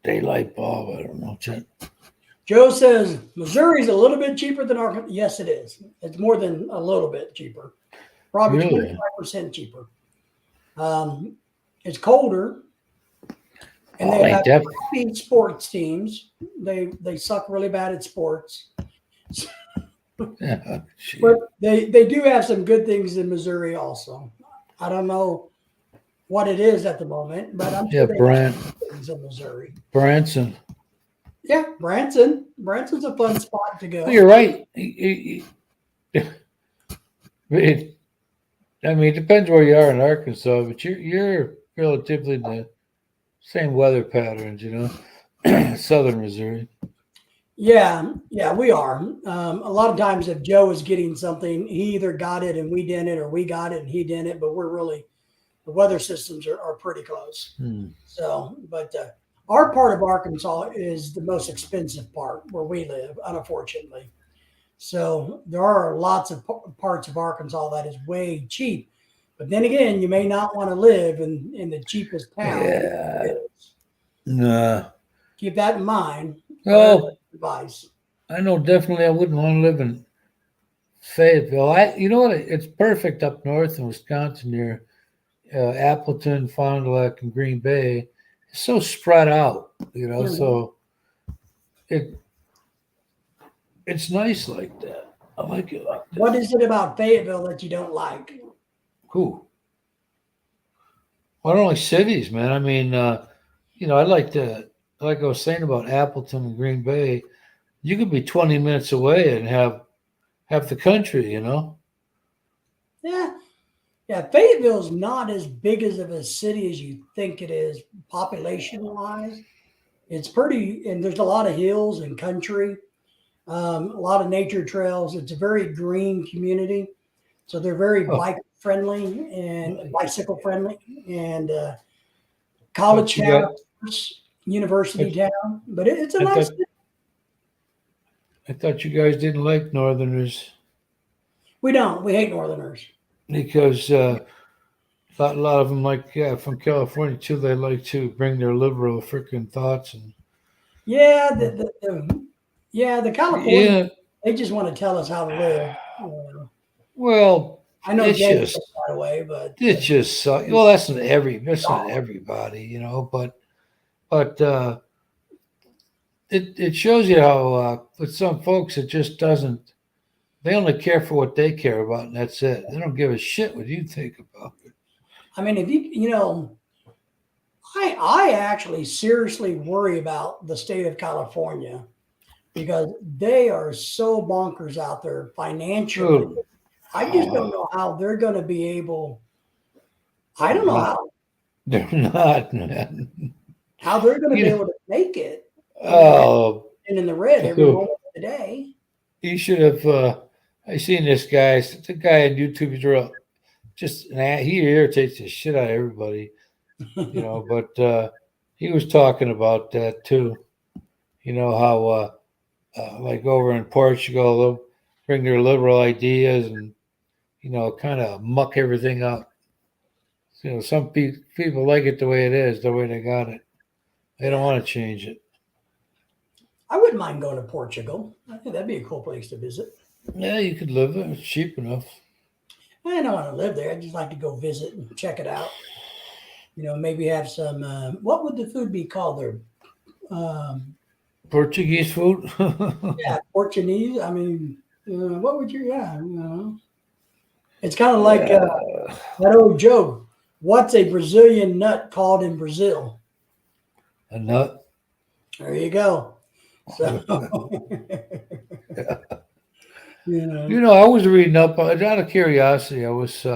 Daylight bulb. I don't know. Joe says Missouri's a little bit cheaper than Arkansas. Yes, it is. It's more than a little bit cheaper. Probably Really? 25% cheaper. It's colder. And they have crappy sports teams. They suck really bad at sports. Yeah, but they do have some good things in Missouri also. I don't know what it is at the moment, but I'm sure they have some things in Missouri. Branson. Yeah, Branson. Branson's a fun spot to go. You're right. It depends where you are in Arkansas, but you're relatively the same weather patterns, Southern Missouri. Yeah, we are. A lot of times if Joe is getting something, he either got it and we didn't, or we got it and he didn't, but the weather systems are pretty close. So, but our part of Arkansas is the most expensive part where we live, unfortunately. So there are lots of parts of Arkansas that is way cheap. But then again, you may not want to live in the cheapest town. Yeah. Nah. Keep that in mind. Oh, Advice. I know definitely I wouldn't want to live in Fayetteville. You know what? It's perfect up north in Wisconsin near Appleton, Fond du Lac, and Green Bay. It's so spread out, Mhm. so it it's nice like that. I like it like that. What is it about Fayetteville that you don't like? Cool. Well, I don't like cities, man. I mean, I like I was saying about Appleton and Green Bay. You could be 20 minutes away and have half the country. Yeah. Yeah, Fayetteville is not as big as of a city as you think it is, population wise. It's pretty, and there's a lot of hills and country, a lot of nature trails. It's a very green community, so they're very Oh. bike friendly and bicycle friendly, and But college you town, got, of course, university I, town. But it's a I nice thought city. I thought you guys didn't like Northerners We don't. We hate Northerners. because a lot of them from California too. They like to bring their liberal freaking thoughts and Yeah, the California, yeah. they just want to tell us how to live. Uh, Well, I know it's Jay just feels that way, but it's just well, that's not everybody, but it shows you how with some folks it just doesn't. They only care for what they care about, and that's it. They don't give a shit what you think about it. I mean, if I actually seriously worry about the state of California because they are so bonkers out there financially. Dude, I just don't know how they're going to be able. I don't know not, they're not, man. how they're going to be You, able to make it oh, and in the red every dude, moment of the day. you should have. I seen this guy. It's a guy on YouTube. He's real. He irritates the shit out of everybody, But he was talking about that too. How like over in Portugal they'll bring their liberal ideas and kind of muck everything up. Some people like it the way it is, the way they got it. They don't want to change it. I wouldn't mind going to Portugal. I think that'd be a cool place to visit. Yeah, you could live there. It's cheap enough. I don't want to live there. I'd just like to go visit and check it out. Maybe have some. What would the food be called there? Um, Portuguese food. yeah, Portuguese. I mean, what would you? Yeah, it's kind of like Yeah, that old joke. What's a Brazilian nut called in Brazil? a nut. There you go. So, I was reading up out of curiosity. I was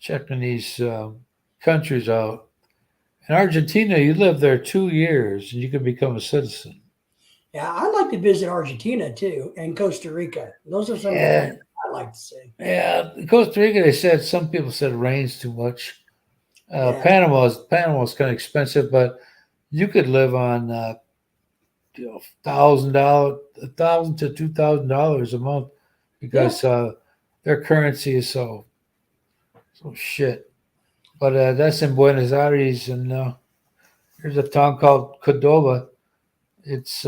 checking these countries out. In Argentina, you live there 2 years and you can become a citizen. yeah, I'd like to visit Argentina too and Costa Rica. Those are some of the Yeah, places I'd like to see. yeah. Costa Rica, some people said it rains too much. Yeah, Panama's kind of expensive, but you could live on $1,000 to $2,000 a month because their currency is so shit. But that's in Buenos Aires, and there's a town called Cordoba. It's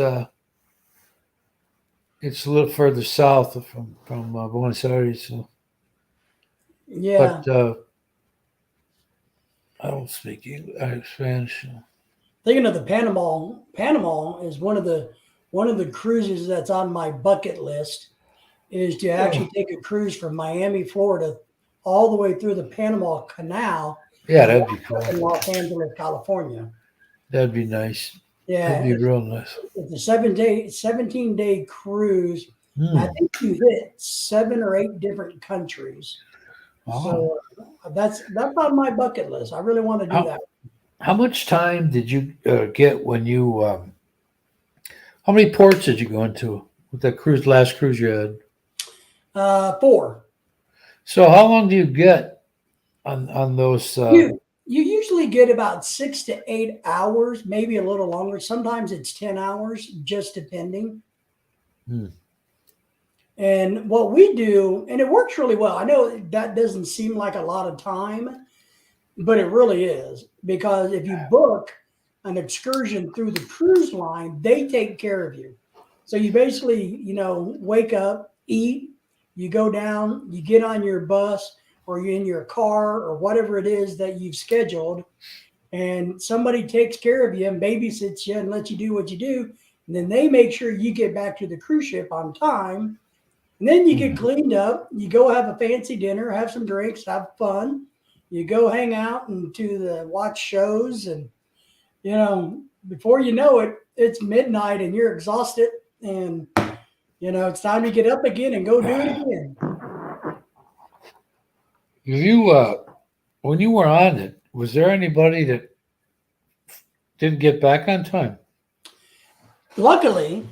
it's a little further south from Buenos Aires. So. yeah, But I don't speak Spanish. thinking of the Panama. Panama is one of the cruises that's on my bucket list. Is to actually take a cruise from Miami, Florida, all the way through the Panama Canal Yeah, and that'd wind be cool. up in Los Angeles, California. That'd be nice. Yeah, That'd be real nice. it's a 17-day cruise. I Hmm. think you hit 7 or 8 different countries. Wow. So that's on my bucket list. I really want to do that. How much time did you get when you? How many ports did you go into with that last cruise you had? 4. So how long do you get on those? You usually usually get about 6 to 8 hours, maybe a little longer. Sometimes it's 10 hours, just depending. Hmm. And what we do, and it works really well. I know that doesn't seem like a lot of time, but it really is, because if you book an excursion through the cruise line, they take care of you. So you basically, wake up, eat, you go down, you get on your bus or you're in your car or whatever it is that you've scheduled, and somebody takes care of you and babysits you and lets you do what you do. And then they make sure you get back to the cruise ship on time. And then you get cleaned up, you go have a fancy dinner, have some drinks, have fun. You go hang out and watch shows, and before you know it, it's midnight and you're exhausted, and it's time to get up again and go do it again. When you were on it, was there anybody that didn't get back on time? Luckily,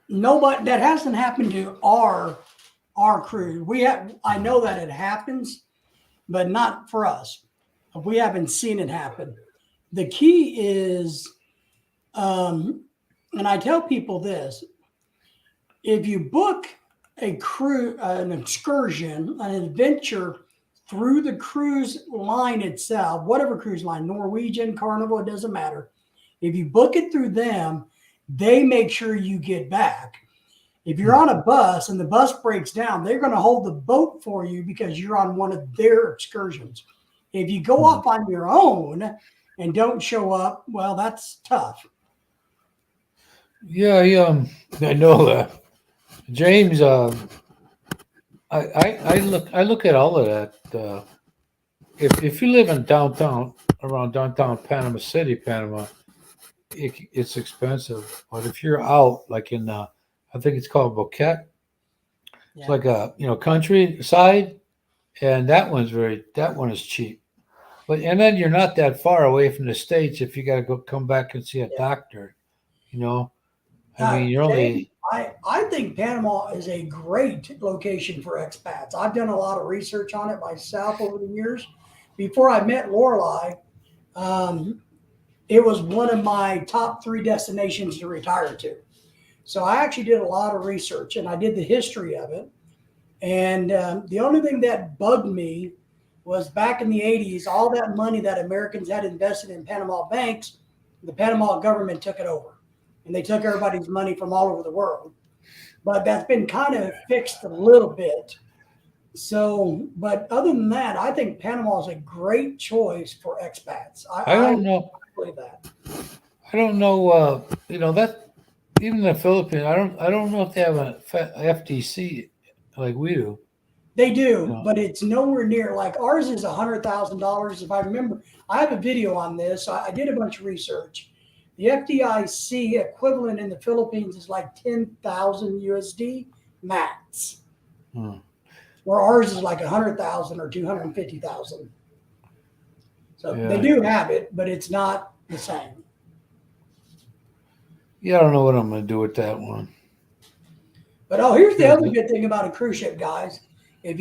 nobody, that hasn't happened to our cruise. I know that it happens, but not for us. We haven't seen it happen. The key is, and I tell people this: if you book a cruise, an excursion, an adventure through the cruise line itself, whatever cruise line, Norwegian, Carnival, it doesn't matter. If you book it through them, they make sure you get back. If you're on a bus and the bus breaks down, they're going to hold the boat for you because you're on one of their excursions. If you go off on your own and don't show up, well, that's tough. Yeah, I know that. James, I look at all of that. If you live in downtown, around downtown Panama City, Panama, it's expensive. But if you're out, like in, I think it's called Boquete, it's like a countryside, and that one is cheap. But and then you're not that far away from the States if you got to come back and see a doctor. I mean, you're only. I think Panama is a great location for expats. I've done a lot of research on it myself over the years. Before I met Lorelei, it was one of my top 3 destinations to retire to. So I actually did a lot of research, and I did the history of it. And the only thing that bugged me was back in the 80s, all that money that Americans had invested in Panama banks, the Panama government took it over. And they took everybody's money from all over the world. But that's been kind of fixed a little bit. So, but other than that, I think Panama is a great choice for expats. I don't know. I believe that. I don't know. That even the Philippines. I don't know if they have a FTC like we do. They do, but it's nowhere near like ours is $100,000. If I remember, I have a video on this. I did a bunch of research. The FDIC equivalent in the Philippines is like 10,000 USD max, where ours is like 100,000 or 250,000. So they do have it, but it's not the same. Yeah, I don't know what I'm going to do with that one. But here's the other good thing about a cruise ship, guys. If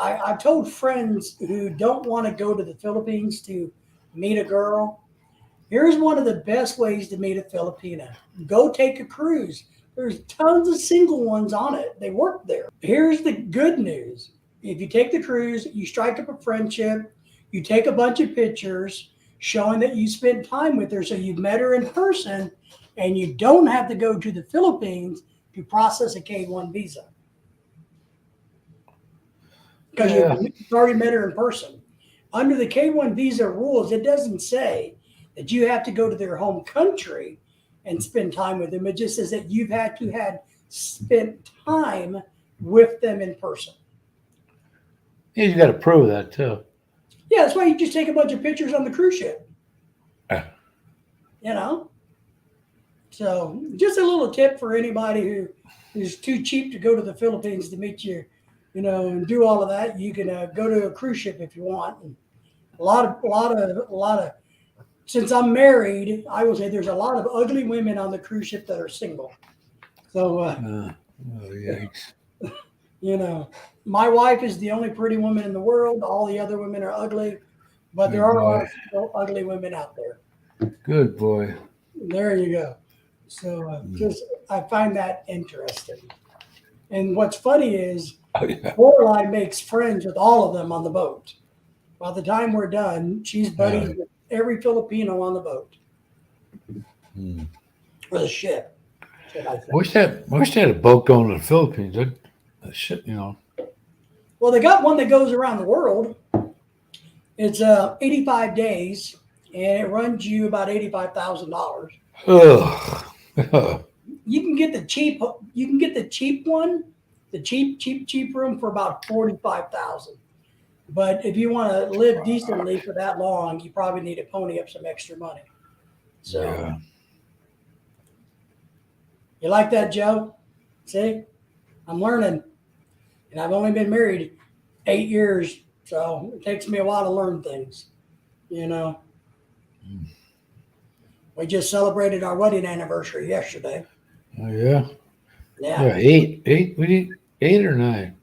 I've told friends who don't want to go to the Philippines to meet a girl, here's one of the best ways to meet a Filipina. Go take a cruise. There's tons of single ones on it. They work there. Here's the good news. If you take the cruise, you strike up a friendship, you take a bunch of pictures showing that you spent time with her, so you've met her in person, and you don't have to go to the Philippines to process a K-1 visa. Because you've already met her in person. Under the K-1 visa rules, it doesn't say that you have to go to their home country and spend time with them. It just says that you've had to have spent time with them in person. Yeah, you got to prove that too. Yeah, that's why you just take a bunch of pictures on the cruise ship. So just a little tip for anybody who is too cheap to go to the Philippines to meet you, and do all of that. You can go to a cruise ship if you want. And a lot of. Since I'm married, I will say there's a lot of ugly women on the cruise ship that are single. So, yikes. my wife is the only pretty woman in the world. All the other women are ugly. but there Good are a lot boy. of still ugly women out there. Good boy. There you go. So just I find that interesting. And what's funny is Oh, yeah. Lorelai makes friends with all of them on the boat. By the time we're done, she's buddies with every Filipino on the boat Hmm. or the ship. Should I say. Wish they had a boat going to the Philippines. That shit, Well, they got one that goes around the world. It's 85 days, and it runs you about $85,000. Ugh. You can get the cheap. You can get the cheap one, the cheap room for about 45,000. But if you want to live decently for that long, you probably need to pony up some extra money. So Yeah. you like that, Joe? See, I'm learning, and I've only been married 8 years, so it takes me a while to learn things. You know, we just celebrated our wedding anniversary yesterday. Oh, yeah. Yeah, Yeah. Eight. We need 8 or 9.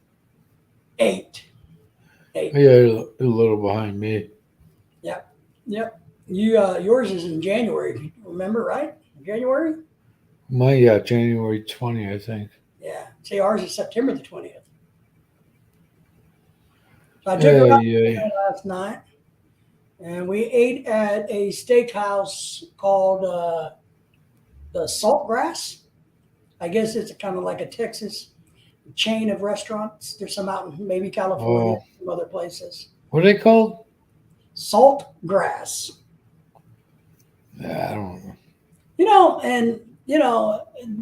8. Yeah, a little behind me. Yep. You yours is in January, if you remember, right? January? My January 20, I think. Yeah. See, ours is September the 20th. So I took her out Yeah. dinner last night, and we ate at a steakhouse called the Saltgrass. I guess it's kind of like a Texas chain of restaurants. There's some out in maybe California, some other places. What are they called? Saltgrass. I don't know. And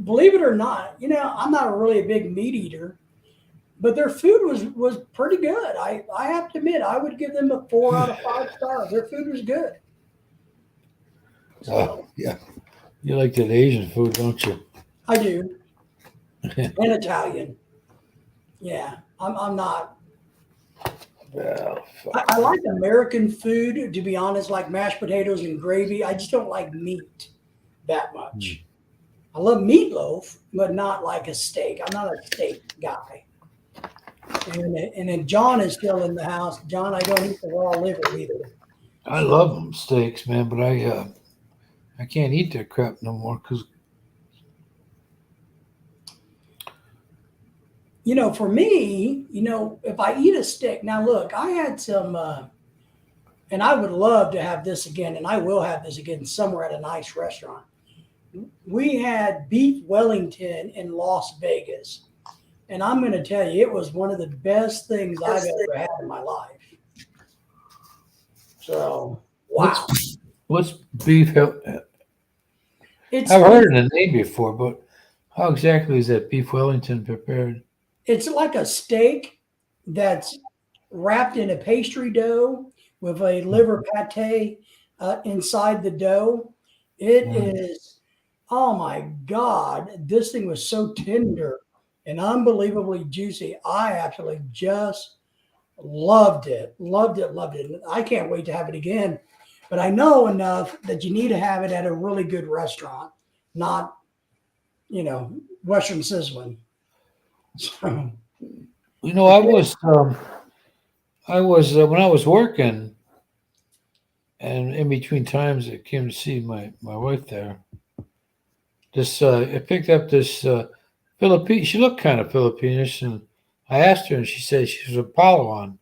believe it or not, I'm not really a big meat eater, but their food was pretty good. I have to admit, I would give them a 4 out of 5 stars. Their food was good. So Yeah. You like that Asian food, don't you? I do, and Italian. Yeah, I'm not. Well, I like American food, to be honest, like mashed potatoes and gravy. I just don't like meat that much. I love meatloaf, but not like a steak. I'm not a steak guy. And then John is still in the house. John, I don't eat the raw liver either. I love them steaks, man, but I can't eat that crap no more because For me, if I eat a steak, now look, I had some, and I would love to have this again, and I will have this again somewhere at a nice restaurant. We had beef Wellington in Las Vegas, and I'm going to tell you, it was one of the best things I've ever had in my life. So, wow. what's beef? It's I've heard of the name before, but how exactly is that beef Wellington prepared? It's like a steak that's wrapped in a pastry dough with a liver pate inside the dough. It is, oh my God, this thing was so tender and unbelievably juicy. I absolutely just loved it. Loved it. Loved it. I can't wait to have it again. But I know enough that you need to have it at a really good restaurant, not, Western Sizzling. So, I was when I was working, and in between times I came to see my wife there. I picked up this Philippine. She looked kind of Filipinish, and I asked her, and she said she was a Palawan.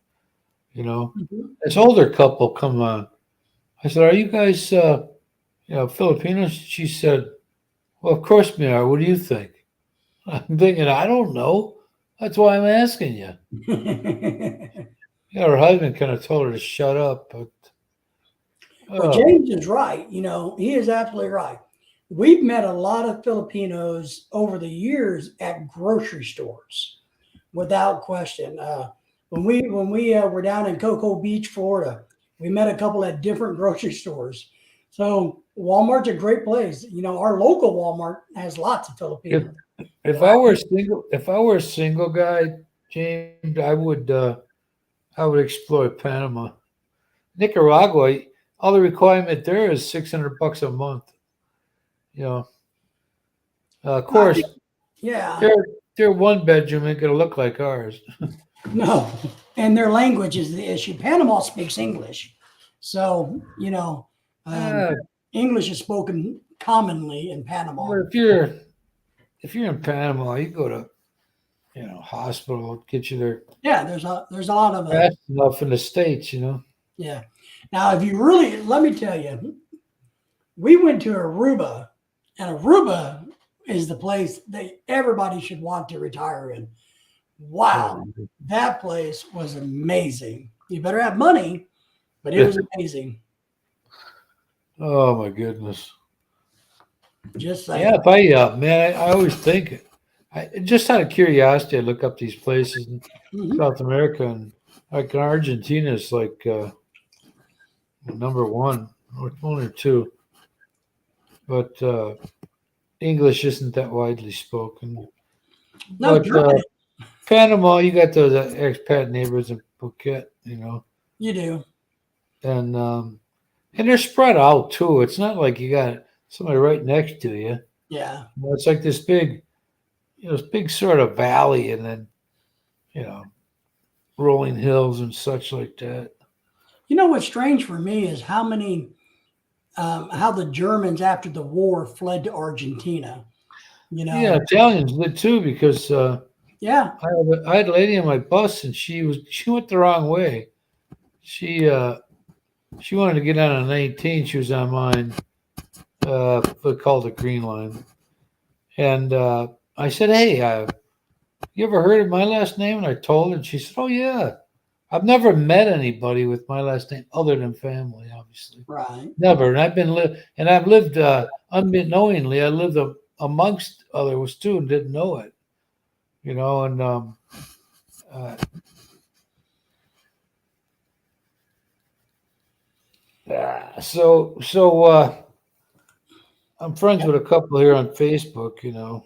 This older couple come on. I said, "Are you guys, Filipinos?" She said, "Well, of course we are. What do you think?" I'm thinking, I don't know. That's why I'm asking you. Her husband kind of told her to shut up, but Well, James is right. He is absolutely right. We've met a lot of Filipinos over the years at grocery stores, without question. When we were down in Cocoa Beach, Florida, we met a couple at different grocery stores. So Walmart's a great place. Our local Walmart has lots of Filipinos. if I were a single guy, James, I would explore Panama, Nicaragua. All the requirement there is $600 a month. Of course, Yeah. their one bedroom ain't gonna look like ours. No, and their language is the issue. Panama speaks English, So, Uh, English is spoken commonly in Panama. but if you're in Panama, you go to hospital, get you there Yeah, there's a lot of fast enough in the States, yeah. Now, if you really, let me tell you, we went to Aruba, and Aruba is the place that everybody should want to retire in. Wow, that place was amazing. You better have money, but it was amazing. Oh my goodness. Just saying. Yeah, if I always think, just out of curiosity, I look up these places in Mhm. South America, and like Argentina is like number one or one or two, but English isn't that widely spoken. No, But Germany, Panama, you got those expat neighbors in Phuket, you do. and they're spread out too. It's not like you got somebody right next to you. Yeah. It's like this big, this big sort of valley, and then you know rolling hills and such like that. You know what's strange for me is how the Germans after the war fled to Argentina. Yeah, Italians did too because Yeah, I had a lady on my bus and she went the wrong way. She wanted to get on a 19. She was on mine, they called the Green Line, and I said, "Hey, you ever heard of my last name?" And I told her, and she said, "Oh yeah, I've never met anybody with my last name other than family, obviously, right. never." And I've lived unknowingly. I lived amongst others too and didn't know it, and uh, so I'm friends with a couple here on Facebook.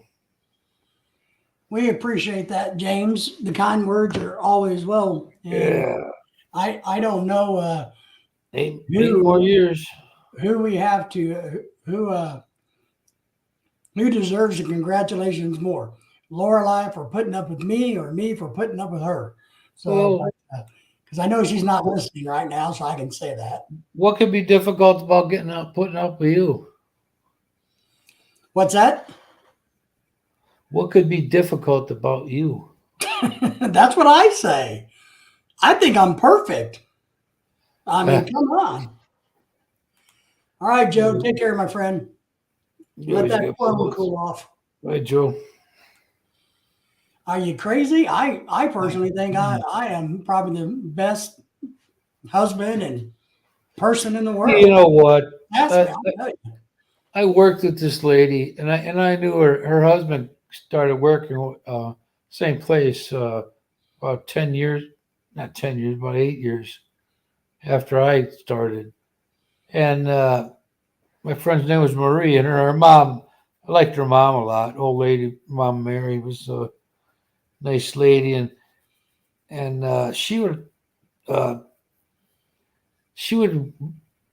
We appreciate that, James. The kind words are always well. And Yeah, I don't know eight who more years. who we have to who deserves the congratulations more, Lorelei for putting up with me or me for putting up with her. So, Well, because I know she's not listening right now, so I can say that. what could be difficult about putting up with you? What's that? What could be difficult about you? That's what I say. I think I'm perfect. I mean, come on. All right, Joe, take care, my friend. You Let always that get phone close. cool off. Right, Joe. Are you crazy? I personally think I am probably the best husband and person in the world. You know what? Ask me, I'll tell you. I worked with this lady, and I knew her husband started working same place about 10 years, not 10 years, about 8 years after I started. And my friend's name was Marie, and her mom. I liked her mom a lot. Old lady, Mom Mary was a nice lady, and uh, she would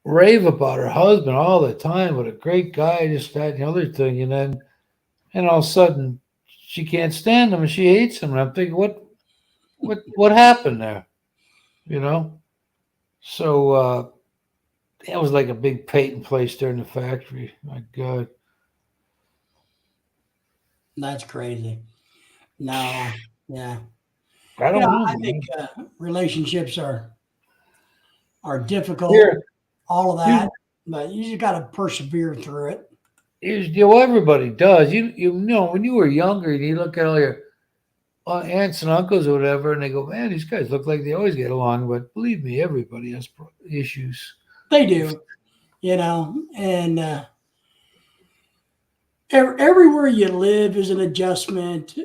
rave about her husband all the time. What a great guy, this, that, and the other thing. And all of a sudden, she can't stand him and she hates him. And I'm thinking, what happened there? You know. So that was like a big Peyton place there in the factory. My God. That's crazy. No, yeah. I don't know. I think relationships are difficult, Here, all of that, but you just got to persevere through it. everybody does. You know when you were younger and you look at all your aunts and uncles or whatever, and they go, "Man, these guys look like they always get along." But believe me, everybody has issues. They do, and everywhere you live is an adjustment.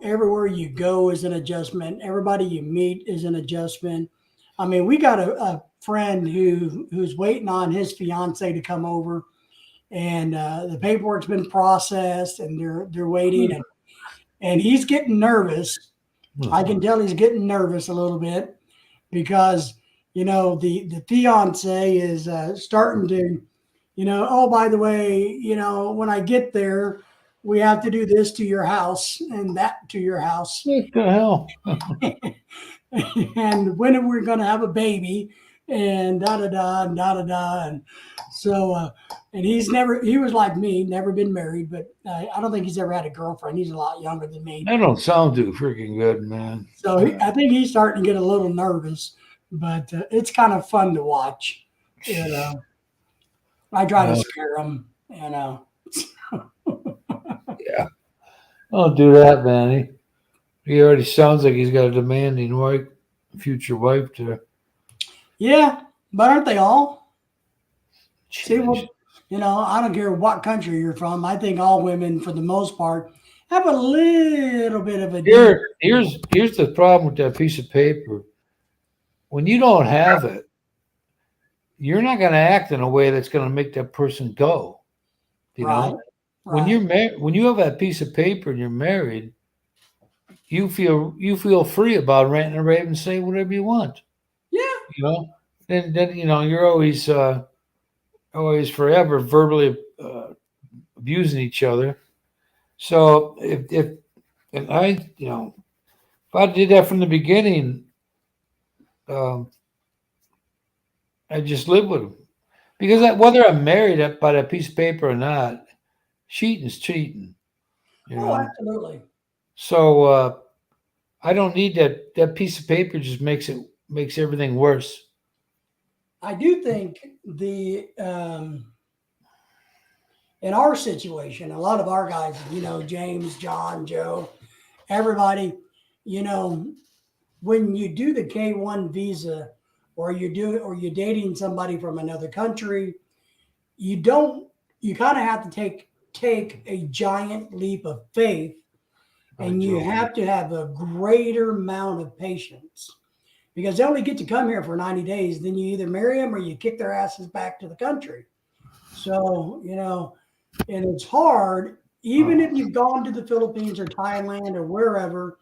Everywhere you go is an adjustment. Everybody you meet is an adjustment. I mean, we got a friend who's waiting on his fiance to come over, and the paperwork's been processed, and they're waiting, and he's getting nervous. I can tell he's getting nervous a little bit because the fiance is starting to, oh, by the way, when I get there, we have to do this to your house and that to your house, What the hell? and when are we going to have a baby, and da da da and da da da. And so, and he was like me, never been married, but I don't think he's ever had a girlfriend. He's a lot younger than me. That don't sound too freaking good, man. So I think he's starting to get a little nervous, but it's kind of fun to watch. You know, I try to scare him, you know. Yeah. Don't do that, man. He already sounds like he's got a demanding wife, future wife to. Yeah, but aren't they all? See, well, you know, I don't care what country you're from. I think all women, for the most part, have a little bit of a. Here's the problem with that piece of paper. When you don't have it, you're not going to act in a way that's going to make that person go. You know, when you're married, when you have that piece of paper and you're married, you feel free about ranting and raving and say whatever you want. Yeah. You know, then you know you're always forever verbally abusing each other. So if I if I did that from the beginning, I just live with them because whether I'm married by that piece of paper or not, cheating's cheating. You know? Absolutely. So I don't need that. That piece of paper just makes everything worse. I do think in our situation, a lot of our guys, you know, James, John, Joe, everybody, you know, when you do the K-1 visa or you're dating somebody from another country, you kind of have to take a giant leap of faith, and you have to have a greater amount of patience because they only get to come here for 90 days. Then you either marry them or you kick their asses back to the country. So, you know, and it's hard, even if you've gone to the Philippines or Thailand or wherever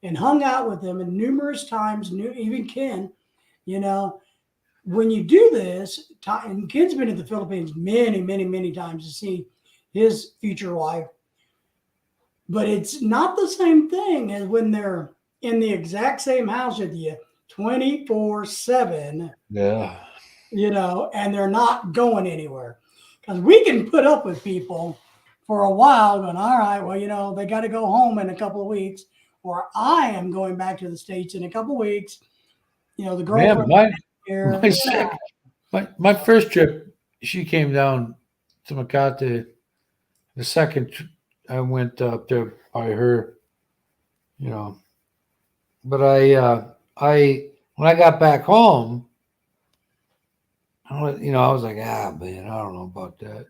and hung out with them and numerous times, even Ken, you know, when you do this, and Ken's been to the Philippines many, many, many times to see his future wife, but it's not the same thing as when they're in the exact same house with you 24/7. Yeah. You know, and they're not going anywhere. Because we can put up with people for a while going, all right, well, you know, they got to go home in a couple of weeks, or I am going back to the States in a couple of weeks. You know, the girlfriend here. My first trip, she came down to Makati. The second I went up there by her, you know. But when I got back home, I was like, man, I don't know about that.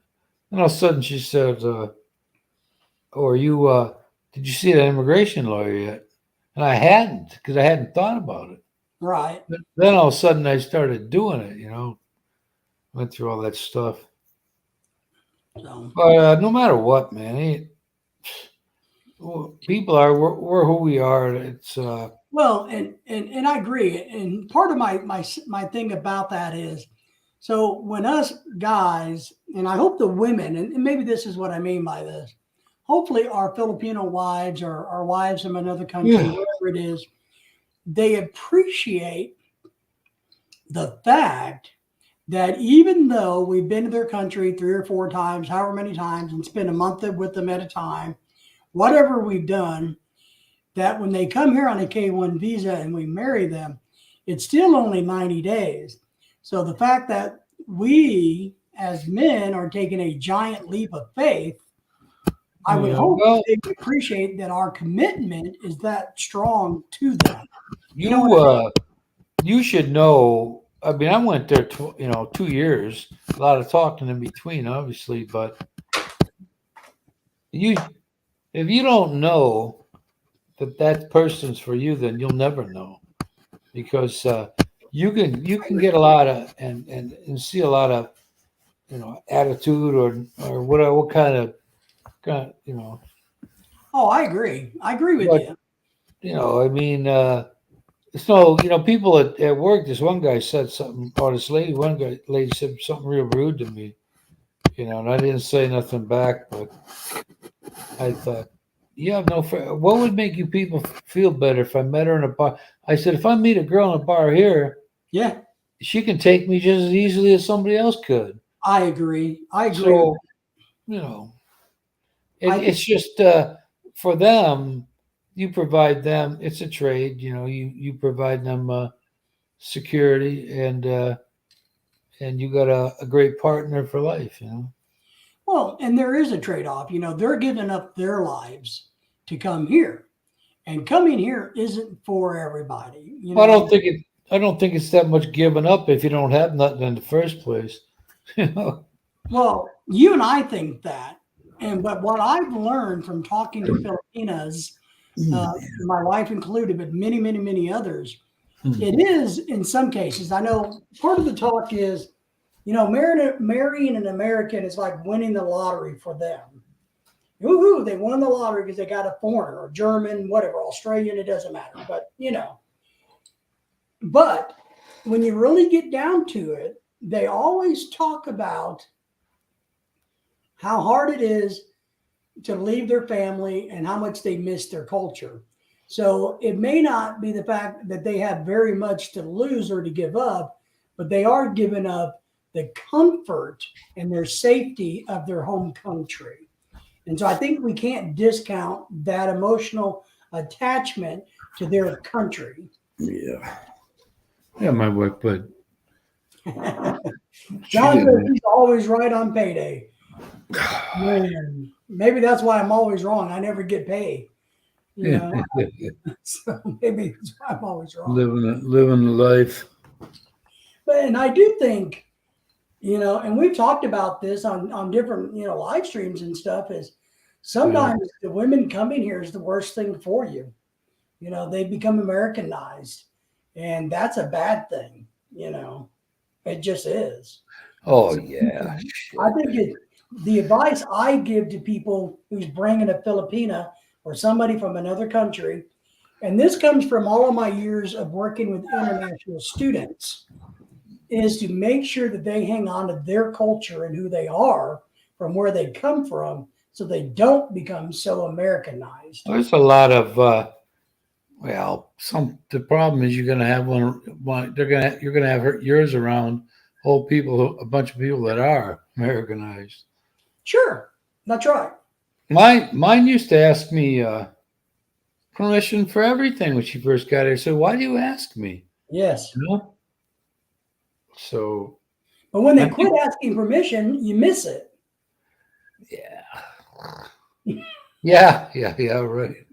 And all of a sudden she said, did you see that immigration lawyer yet? And I hadn't, because I hadn't thought about it. Right. But then all of a sudden I started doing it, you know, went through all that stuff. So. But no matter what, man, people we're who we are. It's well, and I agree. And part of my thing about that is, so when us guys, and I hope the women, and maybe this is what I mean by this, hopefully our Filipino wives or our wives from another country, whatever it is, they appreciate the fact that even though we've been to their country 3 or 4 times, however many times, and spend a month with them at a time, whatever we've done, that when they come here on a K-1 visa and we marry them, it's still only 90 days. So the fact that we as men are taking a giant leap of faith, I would hope they would appreciate that our commitment is that strong to them. You should know. I mean, I went there, 2 years, a lot of talking in between, obviously, but if you don't know that person's for you, then you'll never know, because you can get a lot of and see a lot of attitude or whatever, what kind of Oh, I agree with you. You know, I mean, so people at work. This one guy said something, or this lady, lady said something real rude to me, and I didn't say nothing back, but I thought, you have no friend. What would make you people feel better if I met her in a bar? I said, if I meet a girl in a bar here, she can take me just as easily as somebody else could. I agree. I agree. So, you know, it's just for them. You provide them. It's a trade. You know, you provide them security, and you got a great partner for life. You know. Well, and there is a trade-off. They're giving up their lives to come here, and coming here isn't for everybody. I don't think it's that much given up if you don't have nothing in the first place. You know. Well, you and I think that, but what I've learned from talking to Filipinas, my wife included, but many, many, many others, it is in some cases. I know part of the talk is, marrying an American is like winning the lottery for them. Woohoo! They won the lottery because they got a foreigner, or German, whatever, Australian. It doesn't matter, but But when you really get down to it, they always talk about how hard it is to leave their family and how much they miss their culture. So it may not be the fact that they have very much to lose or to give up, but they are giving up the comfort and their safety of their home country. And so I think we can't discount that emotional attachment to their country. Yeah. Yeah, my wife, but John says he's always right on payday. Man, maybe that's why I'm always wrong. I never get paid. So maybe that's why I'm always wrong. Living the life. And I do think, and we've talked about this on different, live streams and stuff, is sometimes the women coming here is the worst thing for you. They become Americanized, and that's a bad thing. It just is. Oh, yeah. I think the advice I give to people who's bringing a Filipina or somebody from another country, and this comes from all of my years of working with international students, is to make sure that they hang on to their culture and who they are from where they come from, so they don't become so Americanized. There's a lot of the problem is you're going to have you're going to have yours around a bunch of people that are Americanized. Sure, that's right. Mine used to ask me permission for everything when she first got here. So why do you ask me? Yes. So. But when they quit asking permission, you miss it. Yeah. Yeah. Right.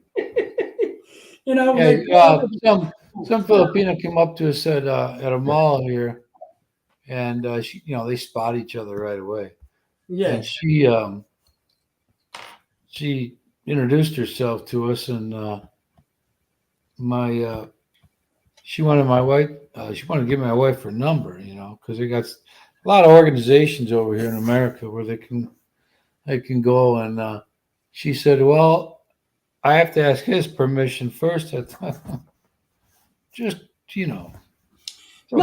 Some Filipino came up to us at a mall here, and they spot each other right away. Yeah. And she introduced herself to us, and she wanted my wife. She wanted to give my wife her number, because they got a lot of organizations over here in America where they can go. And she said, "Well, I have to ask his permission first." I thought, just okay. No,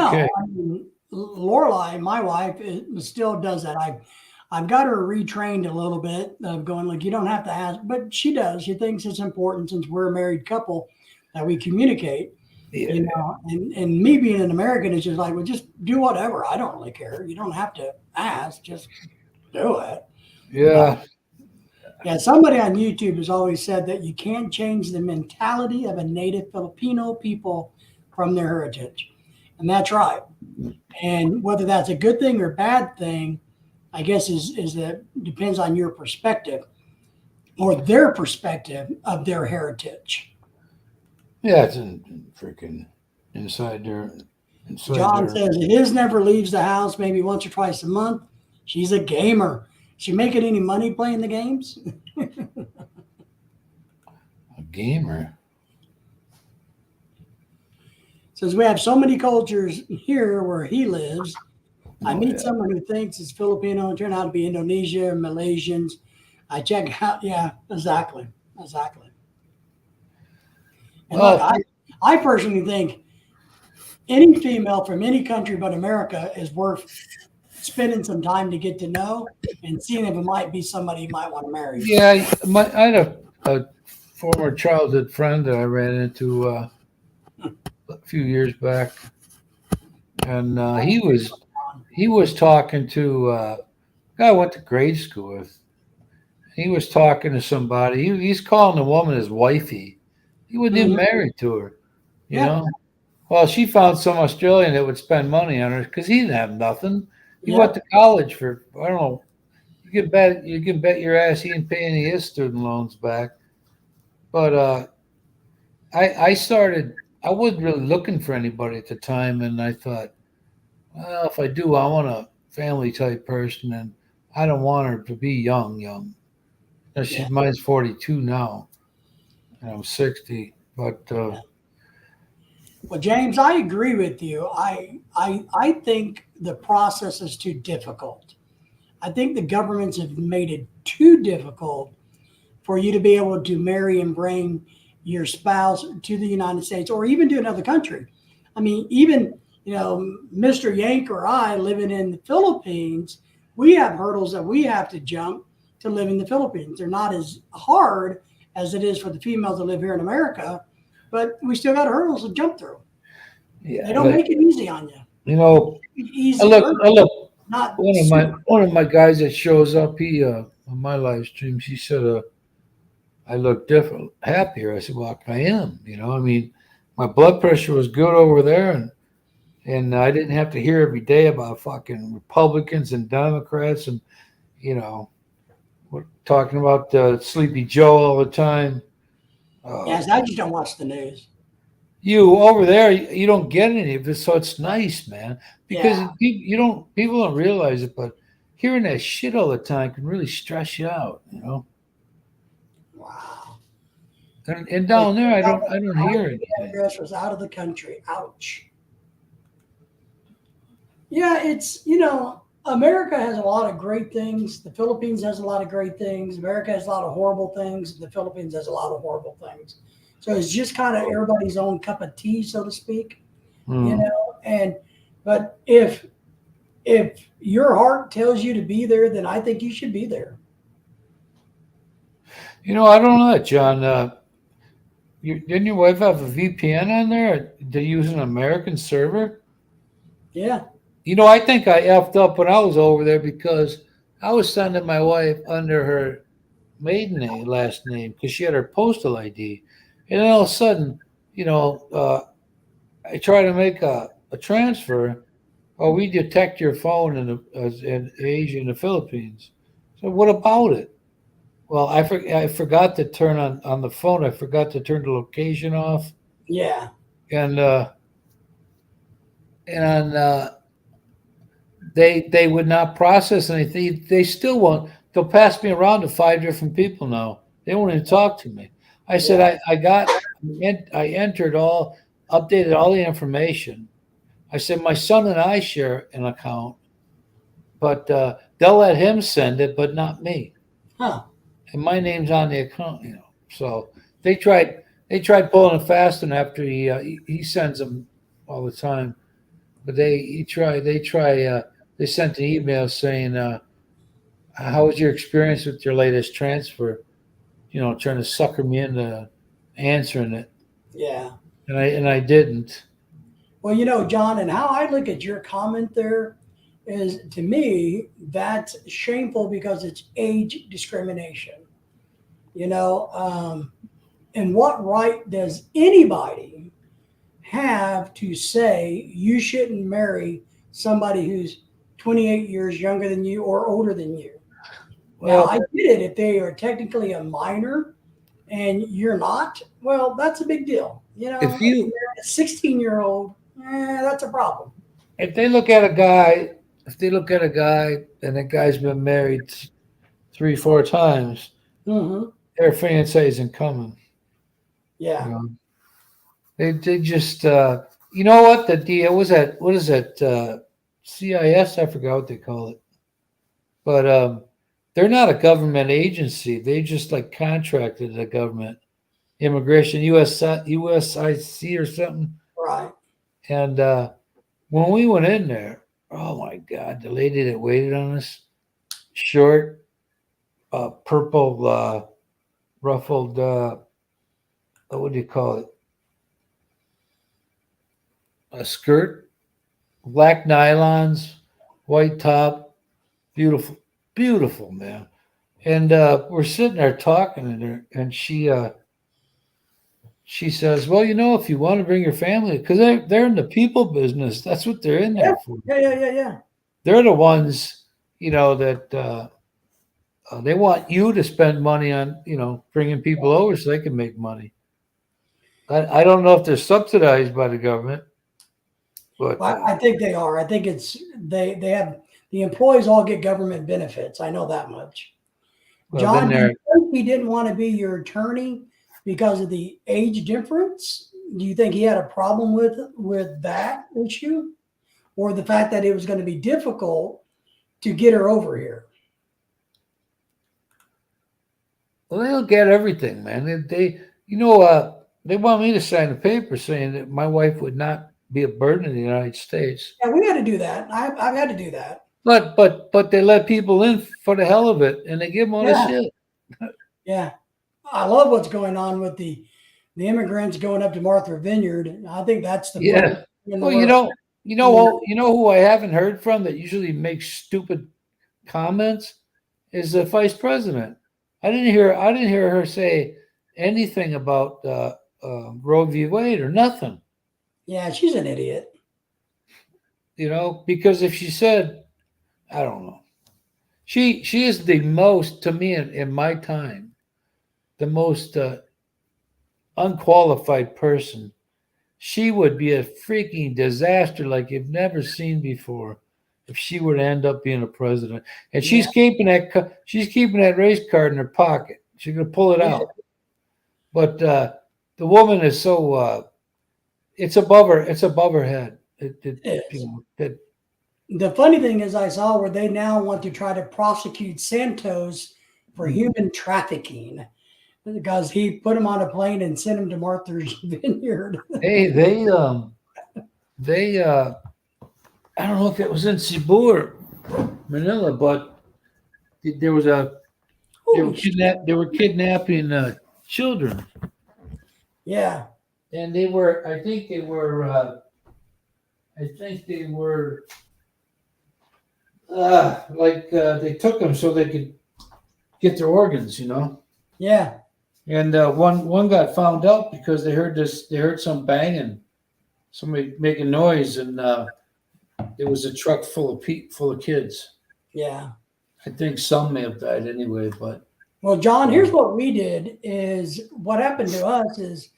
I mean, Lorelai, my wife, still does that. I've got her retrained a little bit of going, like, you don't have to ask, but she does. She thinks it's important, since we're a married couple, that we communicate. Yeah. And me being an American is just like, well, just do whatever. I don't really care. You don't have to ask, just do it. Yeah. Yeah, somebody on YouTube has always said that you can't change the mentality of a native Filipino people from their heritage. And that's right. And whether that's a good thing or bad thing, I guess is that depends on your perspective, or their perspective of their heritage. Yeah, it's freaking inside there. John says his never leaves the house, maybe once or twice a month. She's a gamer. She making any money playing the games? A gamer. Says we have so many cultures here where he lives. I meet someone who thinks it's Filipino and turn out to be Indonesia or Malaysians. I check out. Yeah, exactly. And look, I personally think any female from any country but America is worth spending some time to get to know and seeing if it might be somebody you might want to marry. Yeah, I had a former childhood friend that I ran into a few years back, and he was talking to a guy I went to grade school with. He was talking to somebody. He's calling the woman his wifey. He wasn't even Mhm. married to her, you Yeah. know. Well, she found some Australian that would spend money on her because he didn't have nothing. He Yeah. went to college for I don't know. You can bet your ass he didn't pay any of his student loans back. But I started. I wasn't really looking for anybody at the time, and I thought, well, if I do, I want a family type person, and I don't want her to be young. Now, Yeah. mine's 42 now, and I'm 60. But Well, James, I agree with you. I think the process is too difficult. I think the governments have made it too difficult for you to be able to marry and bring your spouse to the United States or even to another country. I mean, even, Mr. Yank or I living in the Philippines, we have hurdles that we have to jump to live in the Philippines. They're not as hard as it is for the females that live here in America, but we still got hurdles to jump through. yeah, They don't but make it easy on you. you know, Easier, I look. not One super. of my guys that shows up, he on my live streams, he said, I look different, happier. I said, well, I am. I mean, my blood pressure was good over there, and I didn't have to hear every day about fucking Republicans and Democrats, and you know, we're talking about Sleepy Joe all the time. Uh, Yes, I just don't watch the news. you over there, you don't get any of it, so it's nice, man. Because Yeah. people don't realize it, but hearing that shit all the time can really stress you out. Wow. And They down there, found I out don't, that I don't our hear IP anything. address was out of the country. Ouch. Yeah, America has a lot of great things. The Philippines has a lot of great things. America has a lot of horrible things. The Philippines has a lot of horrible things. So it's just kind of everybody's own cup of tea, so to speak. You Hmm. know, and but if your heart tells you to be there, then I think you should be there. I don't know, John. Didn't your wife have a VPN on there? They use an American server. Yeah. I think I effed up when I was over there because I was sending my wife under her maiden name, last name, because she had her postal ID, and then all of a sudden, I try to make a transfer. Oh, we detect your phone in Asia and the Philippines. So what about it? Well, I forgot to turn on the phone. I forgot to turn the location off, Yeah. and and they would not process anything. They still won't. They'll pass me around to 5 different people now. They won't even talk to me. I said Yeah. I entered updated all the information. I said my son and I share an account, but they'll let him send it, but not me. Huh. And my name's on the account. So they tried pulling a fast one after he sends them all the time, but they sent an email saying, "How was your experience with your latest transfer?" Trying to sucker me into answering it, Yeah. and I didn't. Well, John, and how I look at your comment there is to me, that's shameful because it's age discrimination. You know, and what right does anybody have to say you shouldn't marry somebody who's 28 years younger than you or older than you? Now, I Well, get it if they are technically a minor and you're not, well, that's a big deal. if If you you're a 16-year-old, that's a problem. if they look at a guy, if they look at a guy and that guy's been married 3, 4 times, Hmm. their fiance isn't coming. You Yeah. know, they just you know what the deal was that what is it CIS? I forgot what they call it, but they're not a government agency. They just like contracted the government immigration USIC or something. Right. And when we went in there, oh my God, the lady that waited on us, short, purple, ruffled, what do you call it? A skirt. black nylons, white top, beautiful, beautiful, man. And we're sitting there talking, and she says, "Well, if you want to bring your family, because they're in the people business, that's what they're in Yeah, there for. yeah. They're the ones, that they want you to spend money on, bringing people over so they can make money. I don't know if they're subsidized by the government, but Well, I think they are. I think they have the employees all get government benefits. I know that much. well, then John, do you they're think he didn't want to be your attorney because of the age difference? Do you think he had a problem with that issue, or the fact that it was going to be difficult to get her over here? well, they'll get everything, man. They want me to sign a paper saying that my wife would not be a burden in the United States. Yeah, we had to do that. I've had to do that. But they let people in for the hell of it, and they give them all this Yeah. shit. Yeah, I love what's going on with the immigrants going up to Martha Vineyard. I think that's the Yeah. funniest thing in the Well, world. who I haven't heard from that usually makes stupid comments is the vice president. I didn't hear her say anything about Roe v. Wade or nothing. Yeah, she's an idiot. Because if she said, I don't know, she is the most, to me, in my time, the most unqualified person. She would be a freaking disaster like you've never seen before if she were to end up being a president. And she's keeping that race card in her pocket. She's gonna pull it out. But the woman is so it's above her. It's above her head. The funny thing is, I saw where they now want to try to prosecute Santos for human trafficking because he put him on a plane and sent him to Martha's Vineyard. Hey, they I don't know if it was in Cebu or Manila, but there was they were kidnapping children. Yeah. And I think they were they took them so they could get their organs, Yeah. And one got found out because they heard some banging, somebody making noise, and it was a truck full of kids. Yeah. I think some may have died anyway, but Well, John, here's what we did is what happened to us is